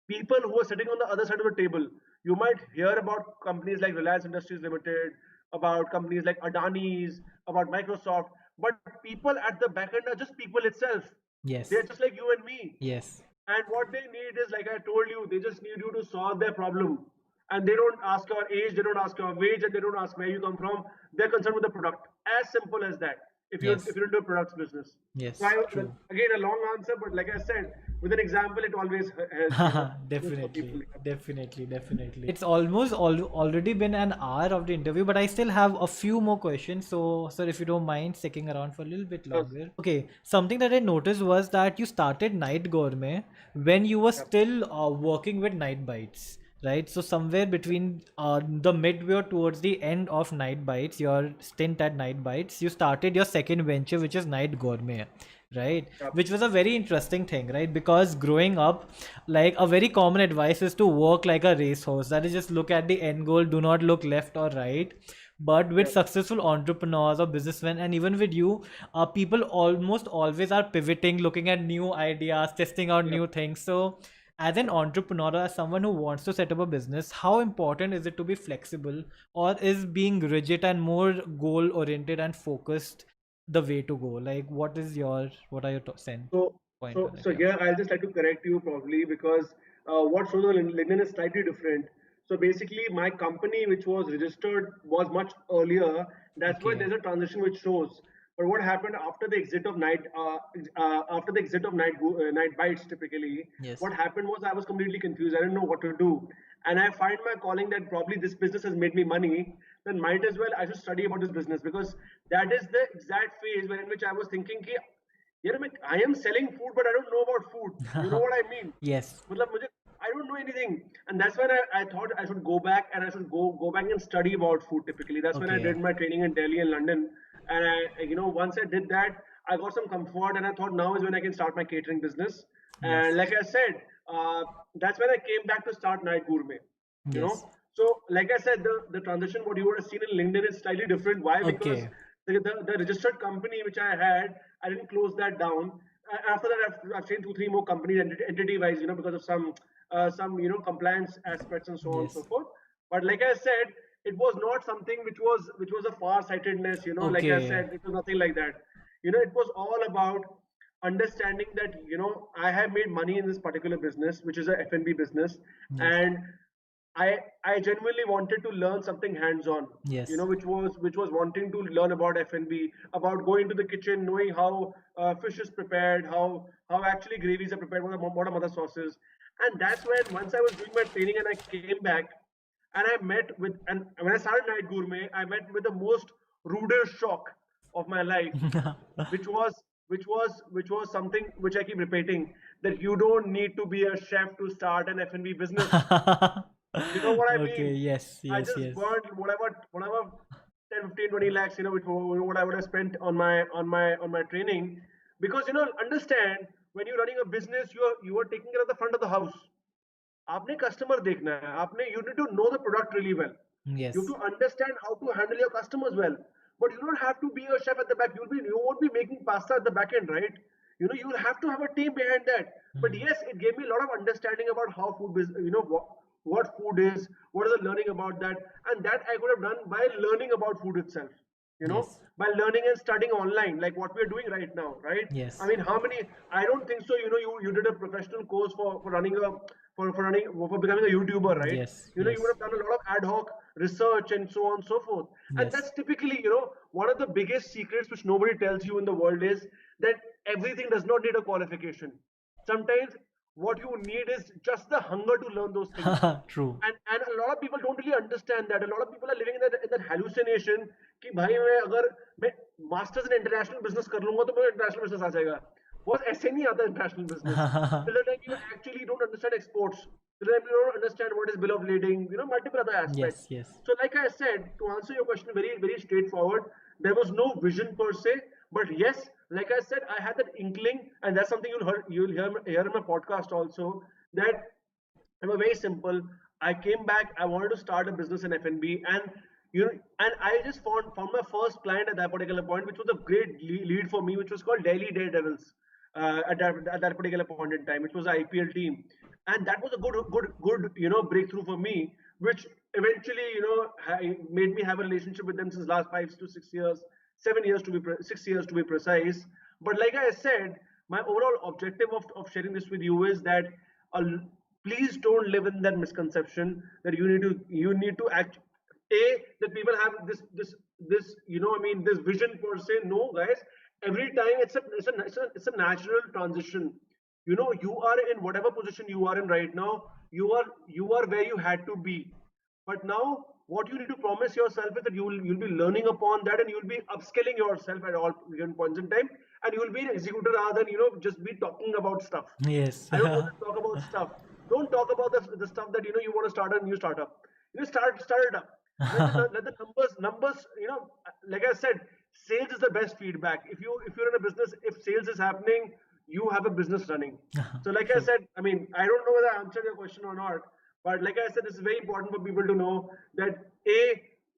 [SPEAKER 1] people who are sitting on the other side of the table, you might hear about companies like Reliance Industries Limited, about companies like Adani's, about Microsoft, but people at the back end are just people itself. They're
[SPEAKER 2] Yes.
[SPEAKER 1] just like you and me.
[SPEAKER 2] Yes.
[SPEAKER 1] And what they need is, like I told you, they just need you to solve their problem. And they don't ask your age, they don't ask your wage, and they don't ask where you come from. They're concerned with the product. As simple as that. If
[SPEAKER 2] Yes.
[SPEAKER 1] you're into a products business. So
[SPEAKER 2] Yes. True.
[SPEAKER 1] again, a long answer, but like I said, with an example, it always helps. Just for people.
[SPEAKER 2] Definitely, definitely, definitely. It's almost already been an hour of the interview, but I still have a few more questions. So, sir, if you don't mind sticking around for a little bit
[SPEAKER 1] Sure.
[SPEAKER 2] longer. Okay, something that I noticed was that you started Night Gourmet when you were
[SPEAKER 1] Yep.
[SPEAKER 2] still working with Night Bites. Right, so somewhere between the midway or towards the end of Night Bites, your stint at Night Bites, you started your second venture, which is Night Gourmet, right?
[SPEAKER 1] Yep.
[SPEAKER 2] Which was a very interesting thing, right? Because growing up, like a very common advice is to work like a racehorse. That is, just look at the end goal, do not look left or right. But with
[SPEAKER 1] Yep.
[SPEAKER 2] successful entrepreneurs or businessmen, and even with you, people almost always are pivoting, looking at new ideas, testing out
[SPEAKER 1] Yep.
[SPEAKER 2] new things. So, as an entrepreneur, as someone who wants to set up a business, how important is it to be flexible, or is being rigid and more goal oriented and focused the way to go? Like, what are your sense
[SPEAKER 1] So,
[SPEAKER 2] point
[SPEAKER 1] so,
[SPEAKER 2] on it?
[SPEAKER 1] so
[SPEAKER 2] Yeah.
[SPEAKER 1] here I'll just like to correct you probably because what shows on LinkedIn is slightly different. So basically, my company, which was registered, was much earlier. That's why
[SPEAKER 2] Okay.
[SPEAKER 1] there's a transition which shows. But what happened after the exit of Night Bites, typically,
[SPEAKER 2] Yes.
[SPEAKER 1] what happened was I was completely confused. I didn't know what to do, and I find my calling that probably this business has made me money. Then might as well I should study about this business because that is the exact phase in which I was thinking, ki, I am selling food, but I don't know about food. You know what I mean?
[SPEAKER 2] Yes.
[SPEAKER 1] I don't know anything. And that's when I thought I should go back and I should go back and study about food typically. That's when I
[SPEAKER 2] Okay.
[SPEAKER 1] did my training in Delhi and London. And once I did that, I got some comfort and I thought now is when I can start my catering business. And
[SPEAKER 2] Yes.
[SPEAKER 1] like I said, that's when I came back to start Night Gourmet, you know.
[SPEAKER 2] Yes.
[SPEAKER 1] So, like I said, the transition, what you would have seen in LinkedIn is slightly different. Why? Because
[SPEAKER 2] Okay.
[SPEAKER 1] the registered company which I had, I didn't close that down. After that, I've changed 2 3 more companies entity wise, because of some compliance aspects and so on and so
[SPEAKER 2] Yes.
[SPEAKER 1] forth. But like I said, it was not something which was a far-sightedness, like I
[SPEAKER 2] Okay.
[SPEAKER 1] said, it was nothing like that. It was all about understanding that, I have made money in this particular business, which is a F&B business,
[SPEAKER 2] Yes.
[SPEAKER 1] and I genuinely wanted to learn something hands-on,
[SPEAKER 2] Yes.
[SPEAKER 1] which was wanting to learn about F&B, about going to the kitchen, knowing how fish is prepared, how actually gravies are prepared, what are mother sauces. And that's when, once I was doing my training and I came back, and I met with, and when I started Night Gourmet, I met with the most rudest shock of my life, which was which was something which I keep repeating, that you don't need to be a chef to start an F&B business. You know what I
[SPEAKER 2] Okay.
[SPEAKER 1] mean?
[SPEAKER 2] Yes.
[SPEAKER 1] I
[SPEAKER 2] Yes.
[SPEAKER 1] just
[SPEAKER 2] Yes.
[SPEAKER 1] burned whatever 10, 15, 20 lakhs, what I would have spent on my training. Because, understand, when you're running a business, you are taking care of the front of the house. आपने customer देखना है, आपने you need to know the product really well. You have
[SPEAKER 2] Yes.
[SPEAKER 1] to understand how to handle your customers well. But you don't have to be a chef at the back. You won't be making pasta at the back end, right? You'll have to have a team behind that. But
[SPEAKER 2] Hmm.
[SPEAKER 1] yes, it gave me a lot of understanding about how food business, what food is, what is the learning about that, and that I could have done by learning about food itself.
[SPEAKER 2] Yes.
[SPEAKER 1] By learning and studying online, like what we're doing right now, right? I
[SPEAKER 2] Yes.
[SPEAKER 1] mean, how many? I don't think so. You did a professional course for running a for becoming a YouTuber, right?
[SPEAKER 2] Yes.
[SPEAKER 1] You would
[SPEAKER 2] Yes.
[SPEAKER 1] have done a lot of ad hoc research and so on and so forth. And
[SPEAKER 2] Yes.
[SPEAKER 1] that's typically, one of the biggest secrets which nobody tells you in the world is that everything does not need a qualification. Sometimes what you need is just the hunger to learn those things.
[SPEAKER 2] True.
[SPEAKER 1] And a lot of people don't really understand that. A lot of people are living in that hallucination कि भाई मैं masters in international business कर लूंगा तो मेरा international business आ जाएगा. बस ऐसे नहीं आता international business. Till the time you actually don't understand exports, till the time you don't understand what is bill of lading, multiple other
[SPEAKER 2] Yes.
[SPEAKER 1] aspects.
[SPEAKER 2] Yes.
[SPEAKER 1] So like I said, to answer your question very, very straightforward, there was no vision per se, but yes, like I said, I had that inkling, and that's something you'll hear in my podcast also, that it was very simple. I came back. I wanted to start a business in F&B, and I just found my first client at that particular point, which was a great lead for me, which was called Delhi Daredevils at that particular point in time, which was the IPL team, and that was a good breakthrough for me, which eventually made me have a relationship with them since last 5 to 6 years, 7 years to be 6 years to be precise. But like I said, my overall objective of sharing this with you is that a please don't live in that misconception that you need to act a that people have this vision per se. No, guys, every time it's a natural transition. You are in whatever position you are in right now. You are where you had to be, but now what you need to promise yourself is that you'll be learning upon that, and you'll be upskilling yourself at all given points in time, and you'll be an executor rather than just be talking about stuff.
[SPEAKER 2] Yes.
[SPEAKER 1] I don't want to talk about stuff. Don't talk about the stuff that you want to start a new startup. Start it up. Let the numbers. Like I said, sales is the best feedback. If you're in a business, if sales is happening, you have a business running. So like I
[SPEAKER 2] True.
[SPEAKER 1] said, I mean, I don't know whether I answered your question or not, but like I said, it's very important for people to know that a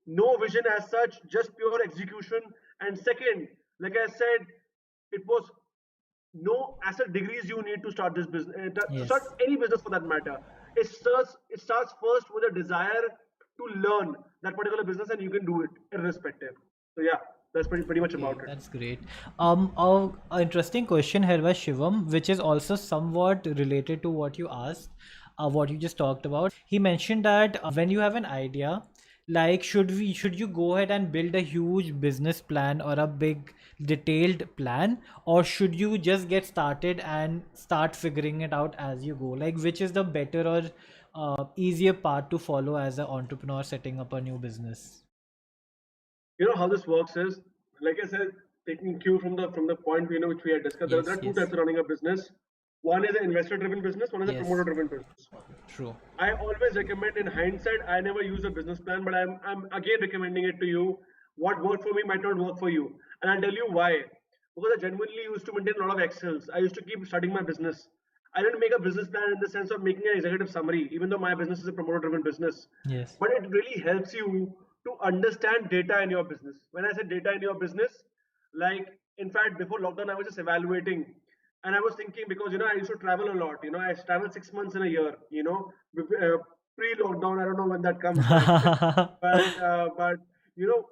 [SPEAKER 1] no vision as such, just pure execution, and second, like I said, it was no asset degrees you need to start this business, to start
[SPEAKER 2] Yes.
[SPEAKER 1] any business for that matter. It starts first with a desire to learn that particular business, and you can do it irrespective. So yeah, that's pretty much
[SPEAKER 2] Okay,
[SPEAKER 1] about it.
[SPEAKER 2] that's great. A interesting question here by Shivam, which is also somewhat related to what you asked, what you just talked about. He mentioned that when you have an idea, like should you go ahead and build a huge business plan or a big detailed plan, or should you just get started and start figuring it out as you go? Like, which is the better or easier path to follow as an entrepreneur setting up a new business?
[SPEAKER 1] You know how this works is, like I said, taking cue from the point which we had discussed. There
[SPEAKER 2] Yes.
[SPEAKER 1] are two
[SPEAKER 2] Yes.
[SPEAKER 1] types of running a business. One is an investor-driven business. One is a
[SPEAKER 2] Yes.
[SPEAKER 1] promoter-driven business.
[SPEAKER 2] True.
[SPEAKER 1] I always recommend, in hindsight, I never use a business plan, but I'm again recommending it to you. What worked for me might not work for you. And I'll tell you why. Because I genuinely used to maintain a lot of Excels. I used to keep studying my business. I didn't make a business plan in the sense of making an executive summary, even though my business is a promoter driven business.
[SPEAKER 2] Yes.
[SPEAKER 1] But it really helps you to understand data in your business. When I say data in your business, like, in fact, before lockdown, I was just evaluating, and I was thinking, because I used to travel a lot. I traveled 6 months in a year. pre-lockdown. I don't know when that comes back, but you know,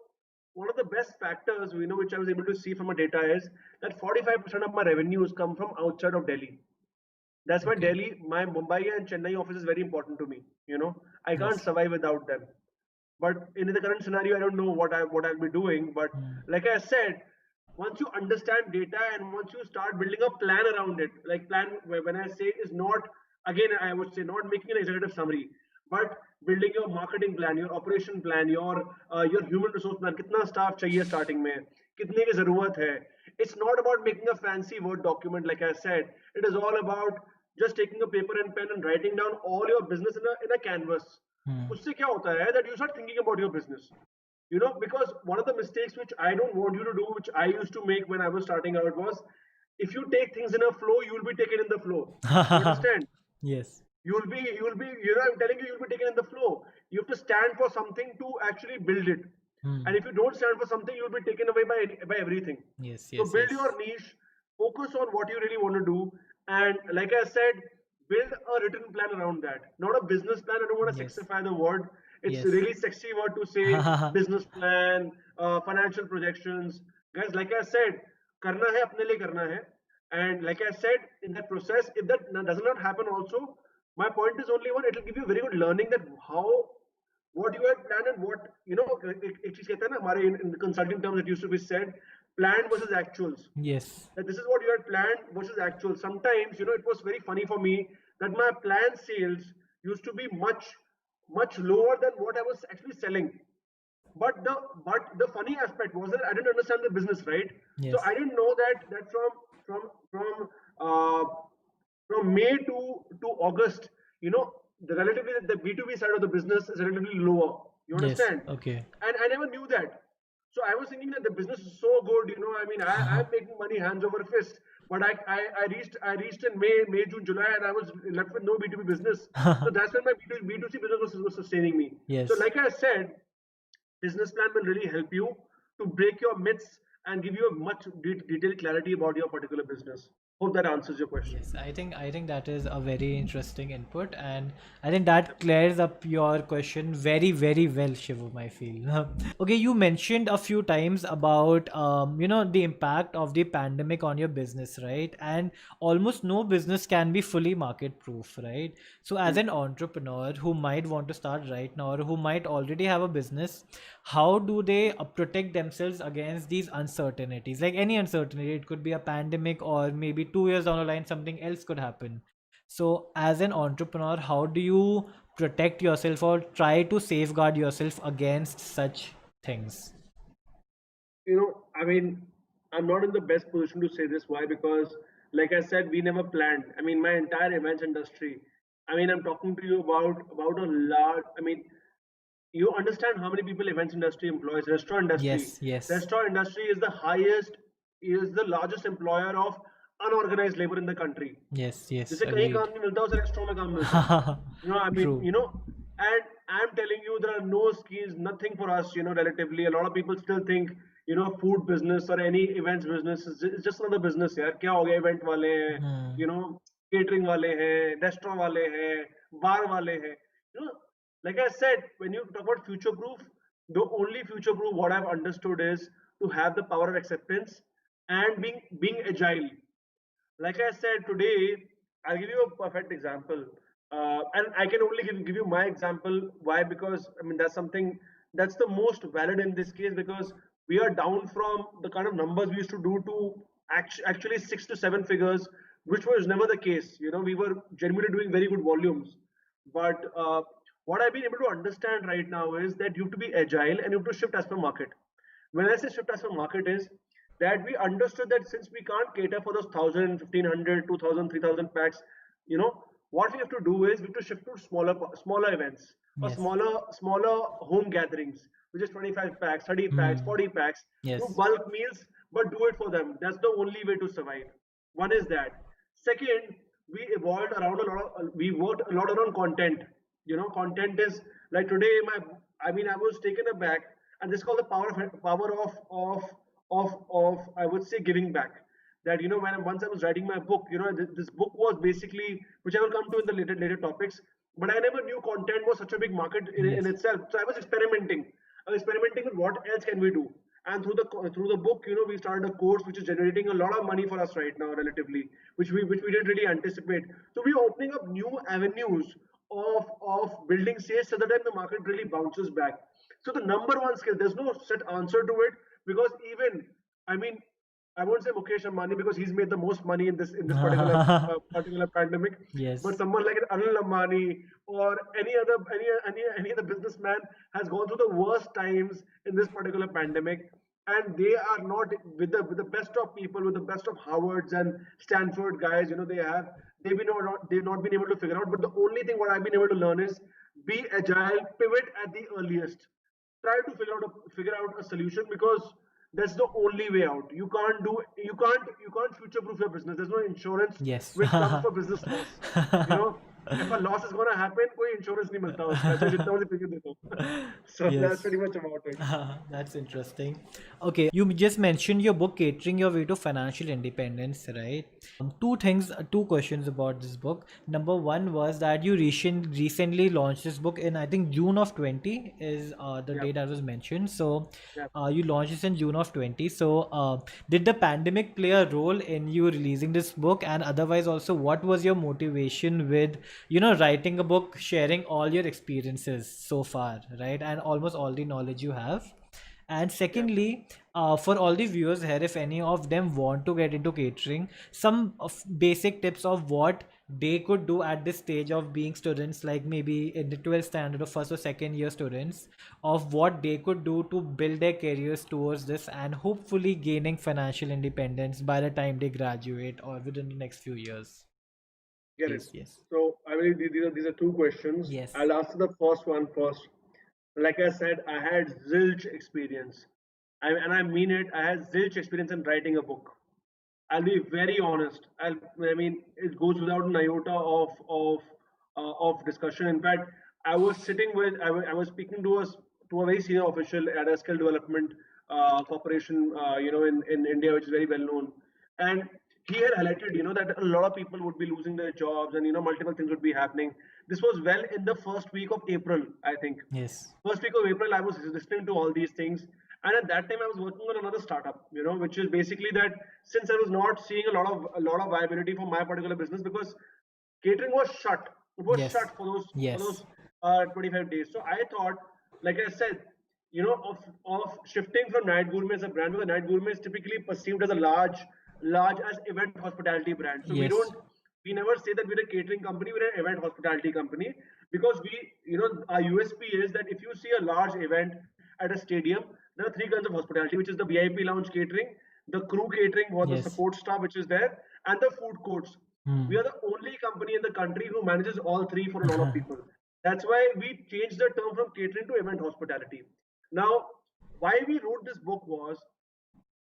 [SPEAKER 1] one of the best factors which I was able to see from a data is that 45% of my revenues come from outside of Delhi. That's why
[SPEAKER 2] Okay.
[SPEAKER 1] Delhi, my Mumbai and Chennai office is very important to me. I can't
[SPEAKER 2] Yes.
[SPEAKER 1] survive without them. But in the current scenario, I don't know what I'll be doing. But
[SPEAKER 2] Hmm.
[SPEAKER 1] like I said, once you understand data and once you start building a plan around it, like plan when I say is not, again I would say, not making an executive summary, but building your marketing plan, your operation plan, your human resource plan. कितना staff चाहिए starting में, कितने की जरूरत है. It's not about making a fancy word document, like I said. It is all about just taking a paper and pen and writing down all your business in a canvas.
[SPEAKER 2] Hmm.
[SPEAKER 1] उससे क्या होता है that you start thinking about your business. Because one of the mistakes which I don't want you to do, which I used to make when I was starting out, was if you take things in a flow, you will be taken in the flow. You understand?
[SPEAKER 2] Yes.
[SPEAKER 1] I'm telling you, you'll be taken in the flow. You have to stand for something to actually build it.
[SPEAKER 2] Hmm.
[SPEAKER 1] And if you don't stand for something, you'll be taken away by everything.
[SPEAKER 2] Yes.
[SPEAKER 1] So
[SPEAKER 2] Yes.
[SPEAKER 1] build
[SPEAKER 2] Yes.
[SPEAKER 1] your niche, focus on what you really want to do, and like I said, build a written plan around that. Not a business plan. I don't want to
[SPEAKER 2] Yes.
[SPEAKER 1] sexify the word. It's a
[SPEAKER 2] Yes.
[SPEAKER 1] really sexy word to say business plan, financial projections. Guys, like I said, karna hai apne liye karna hai. And like I said, in that process, if that does not happen also, my point is only one, it will give you very good learning that how what you had planned and what एक चीज कहते हैं ना हमारे in the consulting terms, it used to be said, planned versus actuals.
[SPEAKER 2] Yes.
[SPEAKER 1] That this is what you had planned versus actual. Sometimes it was very funny for me that my planned sales used to be much lower than what I was actually selling. But the funny aspect was that I didn't understand the business, right? So
[SPEAKER 2] Yes.
[SPEAKER 1] I didn't know that uh, from May to August, the relatively the B2B side of the business is relatively lower. You
[SPEAKER 2] Yes.
[SPEAKER 1] understand?
[SPEAKER 2] Okay.
[SPEAKER 1] And I never knew that. So I was thinking that the business is so good, I mean, I'm making money hands over fist. But I reached in May, June, July, and I was left with no B2B business. So that's when my B2C business was sustaining me. So
[SPEAKER 2] Yes.
[SPEAKER 1] like I said, business plan will really help you to break your myths and give you a much detailed clarity about your particular business. Hope that answers your question.
[SPEAKER 2] Yes, I think that is a very interesting input, and I think that clears up your question very, very well, Shivam, I feel. Okay, you mentioned a few times about the impact of the pandemic on your business, right? And almost no business can be fully market proof, right? So as
[SPEAKER 1] Hmm.
[SPEAKER 2] an entrepreneur who might want to start right now or who might already have a business, how do they protect themselves against these uncertainties? Like any uncertainty, it could be a pandemic, or maybe 2 years down the line something else could happen. So as an entrepreneur, how do you protect yourself or try to safeguard yourself against such things?
[SPEAKER 1] I mean, I'm not in the best position to say this. Why? Because, like I said, we never planned. I mean, my entire events industry. I mean, I'm talking to you about a large. I mean, you understand how many people events industry employs. Restaurant industry.
[SPEAKER 2] Yes. Yes.
[SPEAKER 1] Restaurant industry is the largest employer of unorganized labor in the country.
[SPEAKER 2] Yes. Yes.
[SPEAKER 1] जिसे कहीं काम
[SPEAKER 2] Agreed.
[SPEAKER 1] नहीं मिलता उसे restaurant में काम मिलता है. I mean,
[SPEAKER 2] True.
[SPEAKER 1] and I'm telling you, there are no skills, nothing for us, relatively. A lot of people still think, food business or any events business is just another business. यार क्या हो गया, event वाले हैं,
[SPEAKER 2] Hmm.
[SPEAKER 1] you know, catering वाले हैं, restaurant वाले हैं, bar वाले हैं. You know, like I said, when you talk about future proof, the only future proof what I've understood is to have the power of acceptance and being agile. Like I said today, I'll give you a perfect example. And I can only give you my example. Why? Because I mean that's something that's the most valid in this case, because we are down from the kind of numbers we used to do to actually 6 to 7 figures, which was never the case. We were genuinely doing very good volumes. But what I've been able to understand right now is that you have to be agile and you have to shift as per market. When I say shift as per market is that we understood that since we can't cater for those 1,000, 1,500, 2,000, 3,000 packs, what we have to do is we have to shift to smaller events or
[SPEAKER 2] Yes.
[SPEAKER 1] smaller home gatherings, which is 25 packs, 30 packs,
[SPEAKER 2] Hmm.
[SPEAKER 1] 40 packs. Do
[SPEAKER 2] Yes.
[SPEAKER 1] bulk meals, but do it for them. That's the only way to survive. One is that. Second, we worked a lot around content. Content is like today. I was taken aback, and this is called the power of I would say giving back. That when once I was writing my book, this book was basically, which I will come to in the later topics. but I never knew content was such a big market in
[SPEAKER 2] Yes.
[SPEAKER 1] itself. So I was experimenting. I was experimenting with what else can we do. And through the book, we started a course which is generating a lot of money for us right now, relatively, which we didn't really anticipate. So we're opening up new avenues of building sales so that the market really bounces back. So the number one skill, there's no set answer to it, because even, I mean, I won't say Mukesh Ambani because he's made the most money in this particular pandemic. But
[SPEAKER 2] Yes.
[SPEAKER 1] someone like an Anil Ambani or any other businessman has gone through the worst times in this particular pandemic, and they are not with the best of people, with the best of Harvards and Stanford guys. They've not been able to figure out. But the only thing what I've been able to learn is be agile, pivot at the earliest, try to figure out a solution, because that's the only way out. You can't future proof your business. There's no insurance
[SPEAKER 2] Yes.
[SPEAKER 1] which comes for business loss. you know if a loss is going to happen, कोई insurance नहीं मिलता उसका, चाहे जितना मर्जी premium दे दो. So that's
[SPEAKER 2] Yes.
[SPEAKER 1] pretty much about it.
[SPEAKER 2] That's interesting. Okay, you just mentioned your book, Catering Your Way to Financial Independence, right? Two questions about this book. Number one was that you recently launched this book in, I think, June of 20 is the
[SPEAKER 1] Yeah,
[SPEAKER 2] date that was mentioned. So
[SPEAKER 1] yeah.
[SPEAKER 2] you launched this in June of 20. So did the pandemic play a role in you releasing this book? And otherwise, also, what was your motivation with, writing a book, sharing all your experiences so far, right? And almost all the knowledge you have. And
[SPEAKER 1] Yeah.
[SPEAKER 2] secondly, for all the viewers here, if any of them want to get into catering, some of basic tips of what they could do at this stage of being students, like maybe in the 12th standard or first or second year students, of what they could do to build their careers towards this and hopefully gaining financial independence by the time they graduate or within the next few years.
[SPEAKER 1] Get it.
[SPEAKER 2] Please, yes.
[SPEAKER 1] So I mean, these are two questions.
[SPEAKER 2] Yes.
[SPEAKER 1] I'll answer the first one first. Like I said, I had zilch experience, and I mean it. I had zilch experience in writing a book. I'll be very honest. I mean, it goes without an iota of discussion. In fact, I was speaking to a very senior official at a skill development corporation, in India, which is very well known, and he had highlighted, that a lot of people would be losing their jobs, and multiple things would be happening. This was well in the first week of April, I think.
[SPEAKER 2] Yes.
[SPEAKER 1] First week of April, I was listening to all these things, and at that time, I was working on another startup, which is basically that, since I was not seeing a lot of viability for my particular business, because catering was shut. It was
[SPEAKER 2] Yes.
[SPEAKER 1] shut for those
[SPEAKER 2] Yes.
[SPEAKER 1] 25 days. So I thought, like I said, of shifting from Night Gourmet as a brand, because Night Gourmet is typically perceived as a large as event hospitality brand. So we
[SPEAKER 2] Yes.
[SPEAKER 1] don't we never say that we're a catering company, we're an event hospitality company, because our USP is that if you see a large event at a stadium, there are three kinds of hospitality, which is the VIP lounge catering, the crew catering for the
[SPEAKER 2] Yes.
[SPEAKER 1] support staff, which is there, and the food courts. We
[SPEAKER 2] Hmm.
[SPEAKER 1] are the only company in the country who manages all three for a lot of people. That's why we changed the term from catering to event hospitality. Now, why we wrote this book was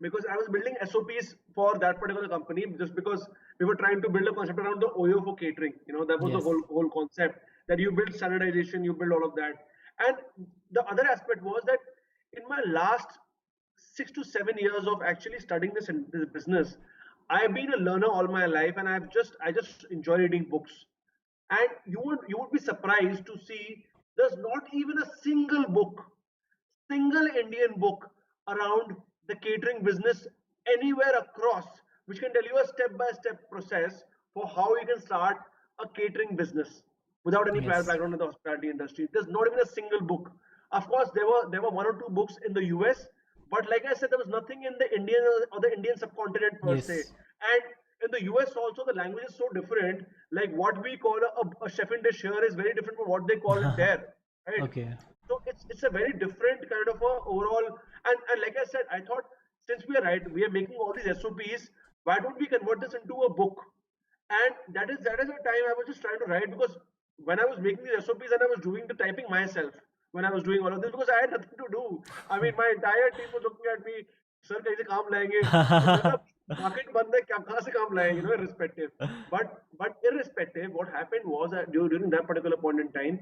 [SPEAKER 1] because I was building SOPs for that particular company, just because we were trying to build a concept around the OYO for catering. That was the
[SPEAKER 2] Yes.
[SPEAKER 1] whole concept, that you build standardization, you build all of that. And the other aspect was that in my last 6 to 7 years of actually studying this business, I've been a learner all my life, and I just enjoy reading books. And you would be surprised to see there's not even a single Indian book around the catering business anywhere across, which can tell you a step by step process for how you can start a catering business without any prior
[SPEAKER 2] Yes.
[SPEAKER 1] background in the hospitality industry. There's not even a single book. Of course, there were one or two books in the US, but like I said, there was nothing in the Indian or the Indian subcontinent per se.
[SPEAKER 2] Yes.
[SPEAKER 1] And in the US also, the language is so different. Like what we call a chef in dish here is very different from what they call it there, right?
[SPEAKER 2] Okay.
[SPEAKER 1] So it's a very different kind of a overall. And like I said, I thought, since we are making all these SOPs, why don't we convert this into a book? And that is the time I was just trying to write, because when I was making these SOPs and I was doing the typing myself, when I was doing all of this, because I had nothing to do. I mean, my entire team was looking at me, sir, kaise se kaam layenge? मतलब market बंद है, कहाँ से काम लाएं, irrespective. But irrespective, what happened was that during that particular point in time,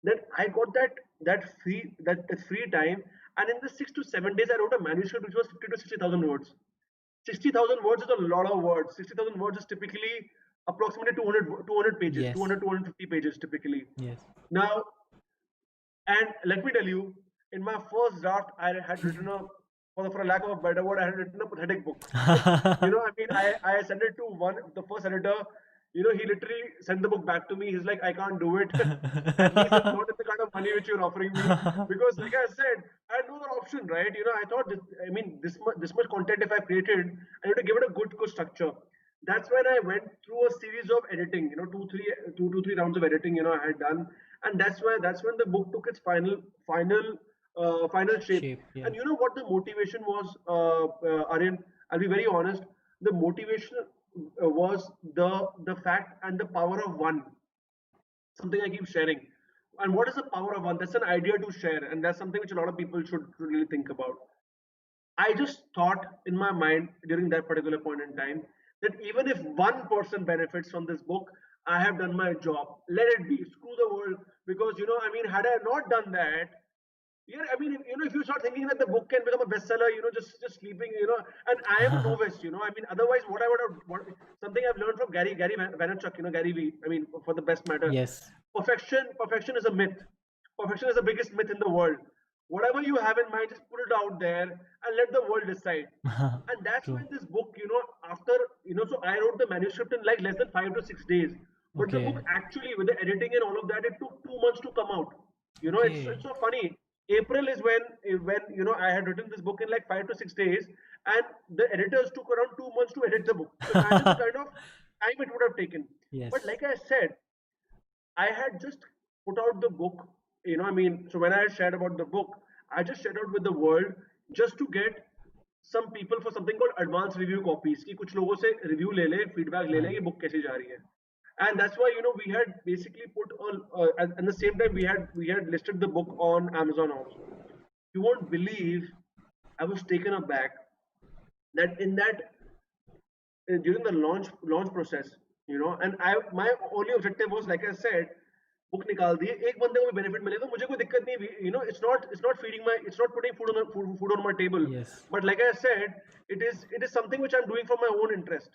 [SPEAKER 1] that I got that free time, and in the 6 to 7 days, I wrote a manuscript which was 50 to 60,000 words. 60,000 words is a lot of words. 60,000 words is typically approximately 200 pages,
[SPEAKER 2] Yes.
[SPEAKER 1] 200-250 pages typically.
[SPEAKER 2] Yes.
[SPEAKER 1] Now, and let me tell you, in my first draft, I had written for a lack of a better word, I had written a pathetic book. I mean, I sent it to the first editor. He literally sent the book back to me. He's like, I can't do it. At least not at the kind of money which you're offering me. Because, like I said, I had no other option, right? I thought, this much content if I created, I need to give it a good structure. That's when I went through a series of editing, two to three rounds of editing, I had done, and that's when the book took its final shape.
[SPEAKER 2] Shape. Yeah.
[SPEAKER 1] And you know what the motivation was, Aryan? I'll be very honest. The motivation was the fact and the power of one. Something I keep sharing. And what is the power of one? That's an idea to share, and that's something which a lot of people should really think about. I just thought in my mind during that particular point in time that even if one person benefits from this book, I have done my job. Let it be. Screw the world. Because, had I not done that, yeah, I mean, if you start thinking that the book can become a bestseller, just sleeping, and I am a novice, I mean, otherwise, what I would have, something I've learned from Gary Vaynerchuk, Gary V, I mean, for the best matter,
[SPEAKER 2] Yes.
[SPEAKER 1] perfection is a myth. Perfection is the biggest myth in the world. Whatever you have in mind, just put it out there and let the world decide. And that's
[SPEAKER 2] True.
[SPEAKER 1] when this book, after, so I wrote the manuscript in like less than 5 to 6 days. But the book
[SPEAKER 2] Okay.
[SPEAKER 1] actually, with the editing and all of that, it took 2 months to come out. It's
[SPEAKER 2] Okay.
[SPEAKER 1] so funny. April is when I had written this book in like 5 to 6 days, and the editors took around 2 months to edit the book. So imagine the kind of time it would have taken. But
[SPEAKER 2] Yes.
[SPEAKER 1] like I said, I had just put out the book, so when I had shared about the book, I just shared out with the world just to get some people for something called advanced review copies कि कुछ लोगों से review ले ले, feedback ले ले
[SPEAKER 2] हाँ.
[SPEAKER 1] ये book कैसी जा रही है. And that's why we had basically put all at the same time we had listed the book on Amazon also. You won't believe I was taken aback that in that during the launch process, and I my only objective was, like I said, book निकाल दिए एक बंदे को भी benefit मिले तो मुझे कोई दिक्कत नहीं. It's not feeding my, it's not putting food on my table.
[SPEAKER 2] Yes.
[SPEAKER 1] But like I said, it is something which I'm doing for my own interest.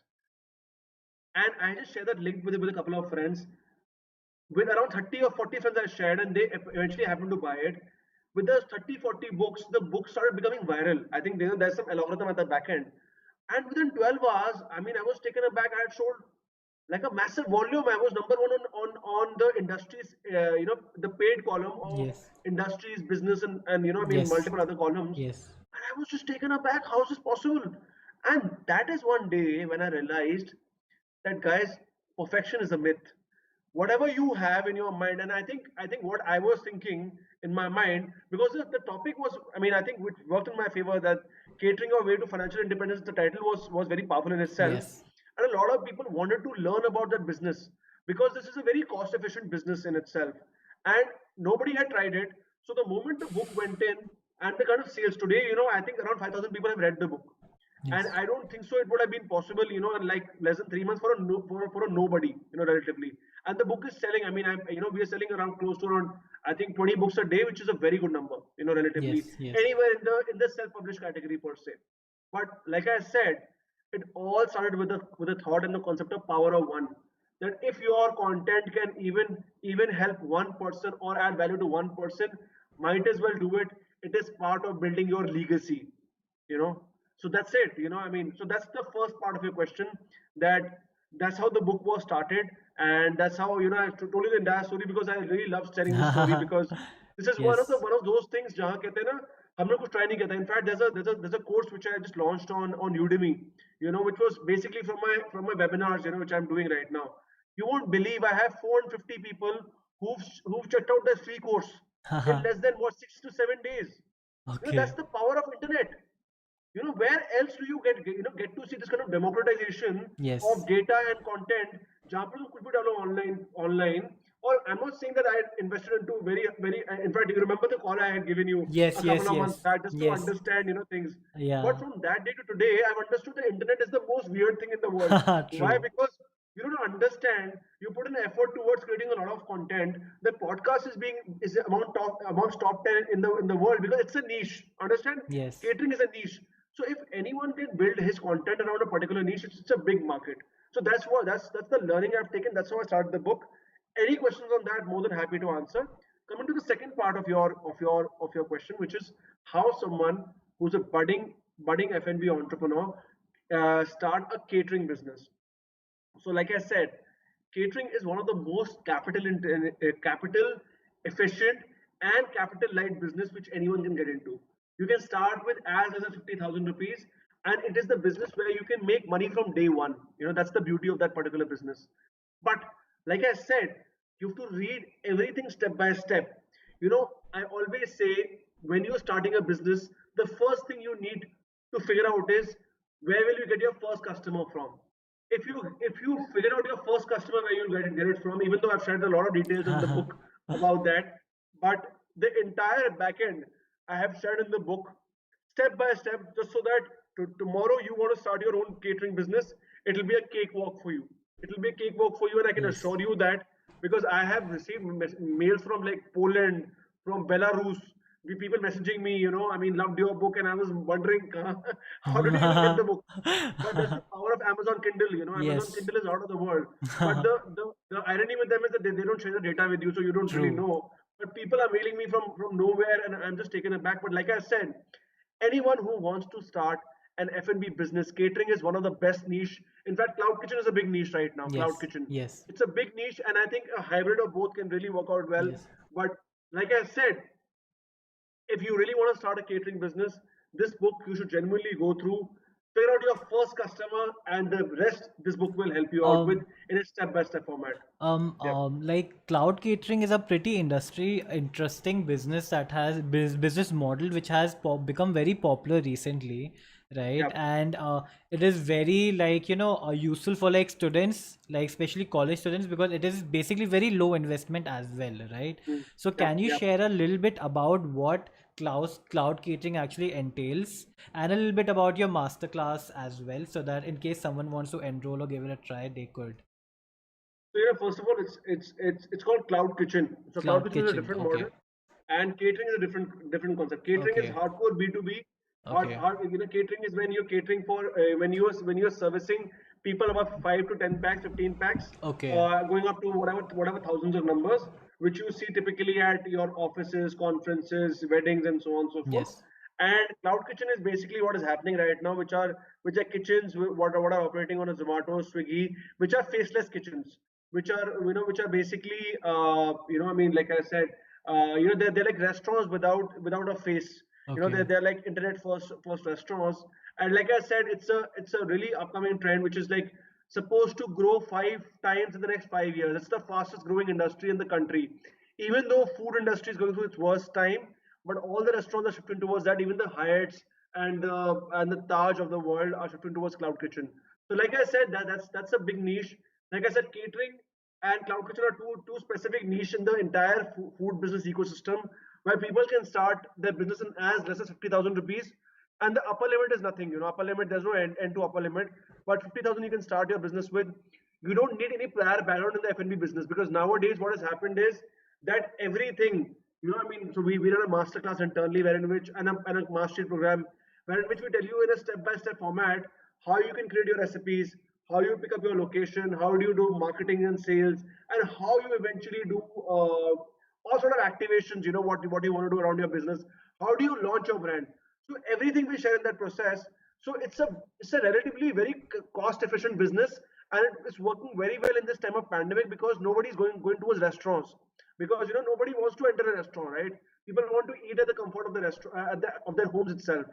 [SPEAKER 1] And I just share that link with a couple of friends. With around 30 or 40 friends I shared, and they eventually happened to buy it. With those 30, 40 books, the book started becoming viral. I think there's some algorithm at the back end. And within 12 hours, I mean, I was taken aback. I had sold like a massive volume. I was number one on the industries, the paid column of
[SPEAKER 2] Yes.
[SPEAKER 1] industries, business, and
[SPEAKER 2] Yes.
[SPEAKER 1] multiple other columns.
[SPEAKER 2] Yes.
[SPEAKER 1] And I was just taken aback. How is this possible? And that is one day when I realized that, guys, perfection is a myth. Whatever you have in your mind, and I think what I was thinking in my mind, because the topic was, I mean, I think it worked in my favor, that catering your way to financial independence, the title was very powerful in itself.
[SPEAKER 2] Yes.
[SPEAKER 1] And a lot of people wanted to learn about that business because this is a very cost efficient business in itself, and nobody had tried it. So the moment the book went in, and the kind of sales today, I think around 5,000 people have read the book. And
[SPEAKER 2] Yes.
[SPEAKER 1] I don't think so it would have been possible, in like less than 3 months for a for a nobody, relatively. And the book is selling. I mean, we are selling around close to around, I think, 20 books a day, which is a very good number, relatively,
[SPEAKER 2] Yes. Yes.
[SPEAKER 1] anywhere in the self-published category per se. But like I said, it all started with a thought and the concept of power of one. That if your content can even help one person or add value to one person, might as well do it. It is part of building your legacy, you know so that's it. So that's the first part of your question. That's how the book was started, and that's how, I told you the entire story, because I really love telling this story, because this is one of the
[SPEAKER 2] Yes.
[SPEAKER 1] one of those things जहाँ कहते हैं ना, हम लोग कुछ try नहीं करते. In fact, there's a course which I just launched on Udemy, which was basically from my webinars, which I'm doing right now. You won't believe I have 450 people who've checked out the free course in less than 6 to 7 days. That's
[SPEAKER 2] Okay.
[SPEAKER 1] the power of internet. Where else do you get to see this kind of democratization of
[SPEAKER 2] Yes.
[SPEAKER 1] data and content, जहाँ पे तो कुछ भी डालो online. Or I'm not saying that I invested into very very, in fact, you remember the call I had given you
[SPEAKER 2] Yes.
[SPEAKER 1] a
[SPEAKER 2] Yes.
[SPEAKER 1] couple of months
[SPEAKER 2] Yes.
[SPEAKER 1] back, just to
[SPEAKER 2] Yes.
[SPEAKER 1] understand things. But
[SPEAKER 2] Yeah.
[SPEAKER 1] from that day to today, I've understood the internet is the most weird thing in the world. Why?
[SPEAKER 2] True.
[SPEAKER 1] Because you don't understand. You put an effort towards creating a lot of content. The podcast is amongst top 10 in the world, because it's a niche. Understand?
[SPEAKER 2] Yes.
[SPEAKER 1] Catering is a niche. So if anyone can build his content around a particular niche, it's a big market. So that's the learning I've taken. That's how I started the book. Any questions on that? More than happy to answer. Coming to the second part of your question, which is how someone who's a budding F&B entrepreneur start a catering business. So, like I said, catering is one of the most capital efficient and capital light business which anyone can get into. You can start with as little as 50,000 rupees, and it is the business where you can make money from day one. That's the beauty of that particular business. But like I said, you have to read everything step by step. I always say when you're starting a business, the first thing you need to figure out is where will you get your first customer from. If you figure out your first customer where you'll get it from, even though I've shared a lot of details in the book about that, but the entire backend I have shared in the book step by step, just so that tomorrow you want to start your own catering business, it'll be a cakewalk for you. It'll be a cakewalk for you, and I can
[SPEAKER 2] Yes.
[SPEAKER 1] assure you that, because I have received mails from like Poland, from Belarus, people messaging me, I mean, loved your book, and I was wondering, how did you even get the book? But that's the power of Amazon Kindle. Amazon
[SPEAKER 2] Yes.
[SPEAKER 1] Kindle is out of the world. But the irony with them is that they don't share the data with you, so you don't really
[SPEAKER 2] True.
[SPEAKER 1] know. But people are mailing me from nowhere, and I'm just taken aback. But like I said, anyone who wants to start an F&B business, catering is one of the best niche. In fact, cloud kitchen is a big niche right now. Cloud
[SPEAKER 2] Yes.
[SPEAKER 1] kitchen,
[SPEAKER 2] Yes.
[SPEAKER 1] it's a big niche, and I think a hybrid of both can really work out well.
[SPEAKER 2] Yes.
[SPEAKER 1] But like I said, if you really want to start a catering business, this book you should genuinely go through, figure out your first customer, and the rest this book will help you out with
[SPEAKER 2] Um,
[SPEAKER 1] in a step-by-step format. Yeah.
[SPEAKER 2] like cloud catering is a pretty interesting business that has business model which has become very popular recently, right?
[SPEAKER 1] Yeah.
[SPEAKER 2] And it is very like useful for like students, like especially college students, because it is basically very low investment as well, right?
[SPEAKER 1] Mm.
[SPEAKER 2] So
[SPEAKER 1] Yep.
[SPEAKER 2] can you
[SPEAKER 1] Yep.
[SPEAKER 2] share a little bit about what cloud catering actually entails, and a little bit about your masterclass as well, so that in case someone wants to enroll or give it a try, they could.
[SPEAKER 1] So first of all, it's called cloud kitchen. So cloud
[SPEAKER 2] Cloud
[SPEAKER 1] kitchen is a
[SPEAKER 2] kitchen.
[SPEAKER 1] different model,
[SPEAKER 2] Okay.
[SPEAKER 1] and catering is a different concept. Catering is
[SPEAKER 2] Okay.
[SPEAKER 1] hardcore B2B.
[SPEAKER 2] Okay.
[SPEAKER 1] Catering is when you're catering for when you're servicing people about 5 to 10 packs, 15 packs,
[SPEAKER 2] Okay.
[SPEAKER 1] going up to whatever thousands of numbers, which you see typically at your offices, conferences, weddings, and so on and so forth.
[SPEAKER 2] Yes.
[SPEAKER 1] And cloud kitchen is basically what is happening right now, which are kitchens what are operating on a Zomato, Swiggy, which are faceless kitchens, which are basically I mean, like I said, they're like restaurants without a face.
[SPEAKER 2] Okay.
[SPEAKER 1] They're like internet first restaurants. And like I said, it's a really upcoming trend, which is like supposed to grow 5 times in the next 5 years. It's the fastest growing industry in the country, even though food industry is going through its worst time. But all the restaurants are shifting towards that. Even the Hyatts and the Taj of the world are shifting towards cloud kitchen. So like I said, that's a big niche. Like I said, catering and cloud kitchen are two specific niche in the entire food business ecosystem, where people can start their business in as less as 50,000 rupees. And the upper limit is nothing. Upper limit, there's no end to upper limit. But 50,000 you can start your business with. You don't need any prior background in the F&B business, because nowadays what has happened is that everything, I mean, so we run a masterclass internally, wherein which and a mastery program, wherein which we tell you in a step-by-step format how you can create your recipes, how you pick up your location, how do you do marketing and sales, and how you eventually do all sort of activations. What you want to do around your business. How do you launch your brand? So everything we share in that process. So it's a relatively very cost efficient business, and it's working very well in this time of pandemic, because nobody's going towards restaurants, because nobody wants to enter a restaurant, right? People want to eat at the comfort of the restaurant, of their homes itself.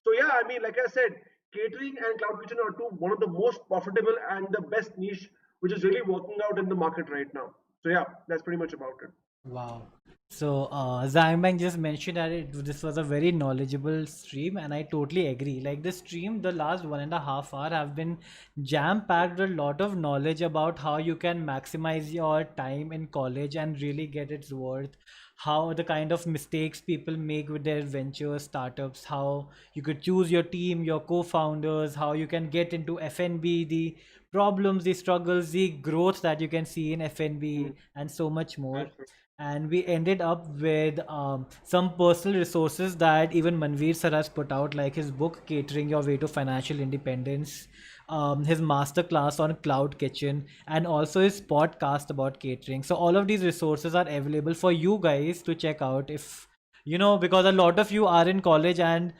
[SPEAKER 1] So yeah, I mean, like I said, catering and cloud kitchen are one of the most profitable and the best niche, which is really working out in the market right now. So yeah, that's pretty much about it.
[SPEAKER 2] Wow. So, Zangbang just mentioned that this was a very knowledgeable stream, and I totally agree. Like the stream, the last 1.5 hour have been jam-packed with a lot of knowledge about how you can maximize your time in college and really get its worth. How the kind of mistakes people make with their ventures, startups, how you could choose your team, your co-founders, how you can get into FNB, the problems, the struggles, the growth that you can see in FNB,
[SPEAKER 1] Mm,
[SPEAKER 2] and so much more.
[SPEAKER 1] absolutely.
[SPEAKER 2] and we ended up with some personal resources that even Manvir sir has put out, like his book Catering Your Way to Financial Independence, his master class on cloud kitchen, and also his podcast about catering. So all of these resources are available for you guys to check out, if because a lot of you are in college, and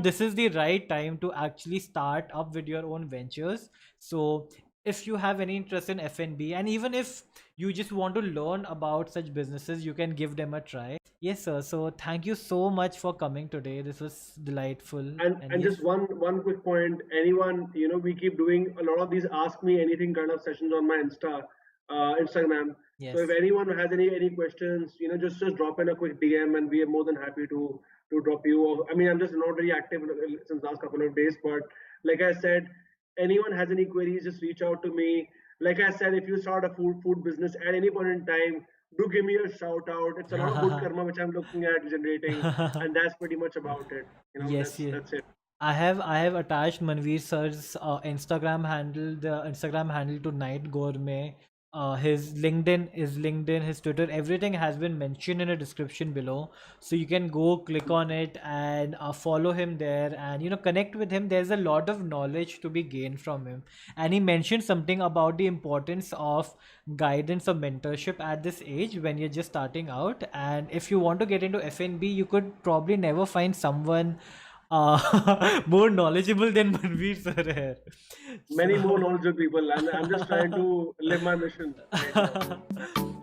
[SPEAKER 2] this is the right time to actually start up with your own ventures. So if you have any interest in F&B, and even if you just want to learn about such businesses, you can give them a try. Yes, sir. So thank you so much for coming today. This was delightful. And
[SPEAKER 1] And just
[SPEAKER 2] yes,
[SPEAKER 1] one quick point. Anyone, we keep doing a lot of these ask me anything kind of sessions on my Instagram. So if
[SPEAKER 2] yes.
[SPEAKER 1] anyone has any questions, just drop in a quick DM, and we are more than happy to drop you. I mean, I'm just not very active since last couple of days, but like I said, anyone has any queries, just reach out to me. Like I said, if you start a food business at any point in time, do give me a shout out. It's a lot of good karma which I'm looking at generating, and that's pretty much about it.
[SPEAKER 2] Yes,
[SPEAKER 1] That's
[SPEAKER 2] yes.
[SPEAKER 1] that's it.
[SPEAKER 2] I have attached Manveer sir's Instagram handle, the Instagram handle to Night Gourmet. His LinkedIn, his Twitter, everything has been mentioned in the description below. So you can go click on it and follow him there, and connect with him. There's a lot of knowledge to be gained from him. And he mentioned something about the importance of guidance or mentorship at this age when you're just starting out. And if you want to get into FNB, you could probably never find someone more knowledgeable than Manveer sir here.
[SPEAKER 1] Many more
[SPEAKER 2] So
[SPEAKER 1] knowledgeable people, and I'm just trying to live my mission right now.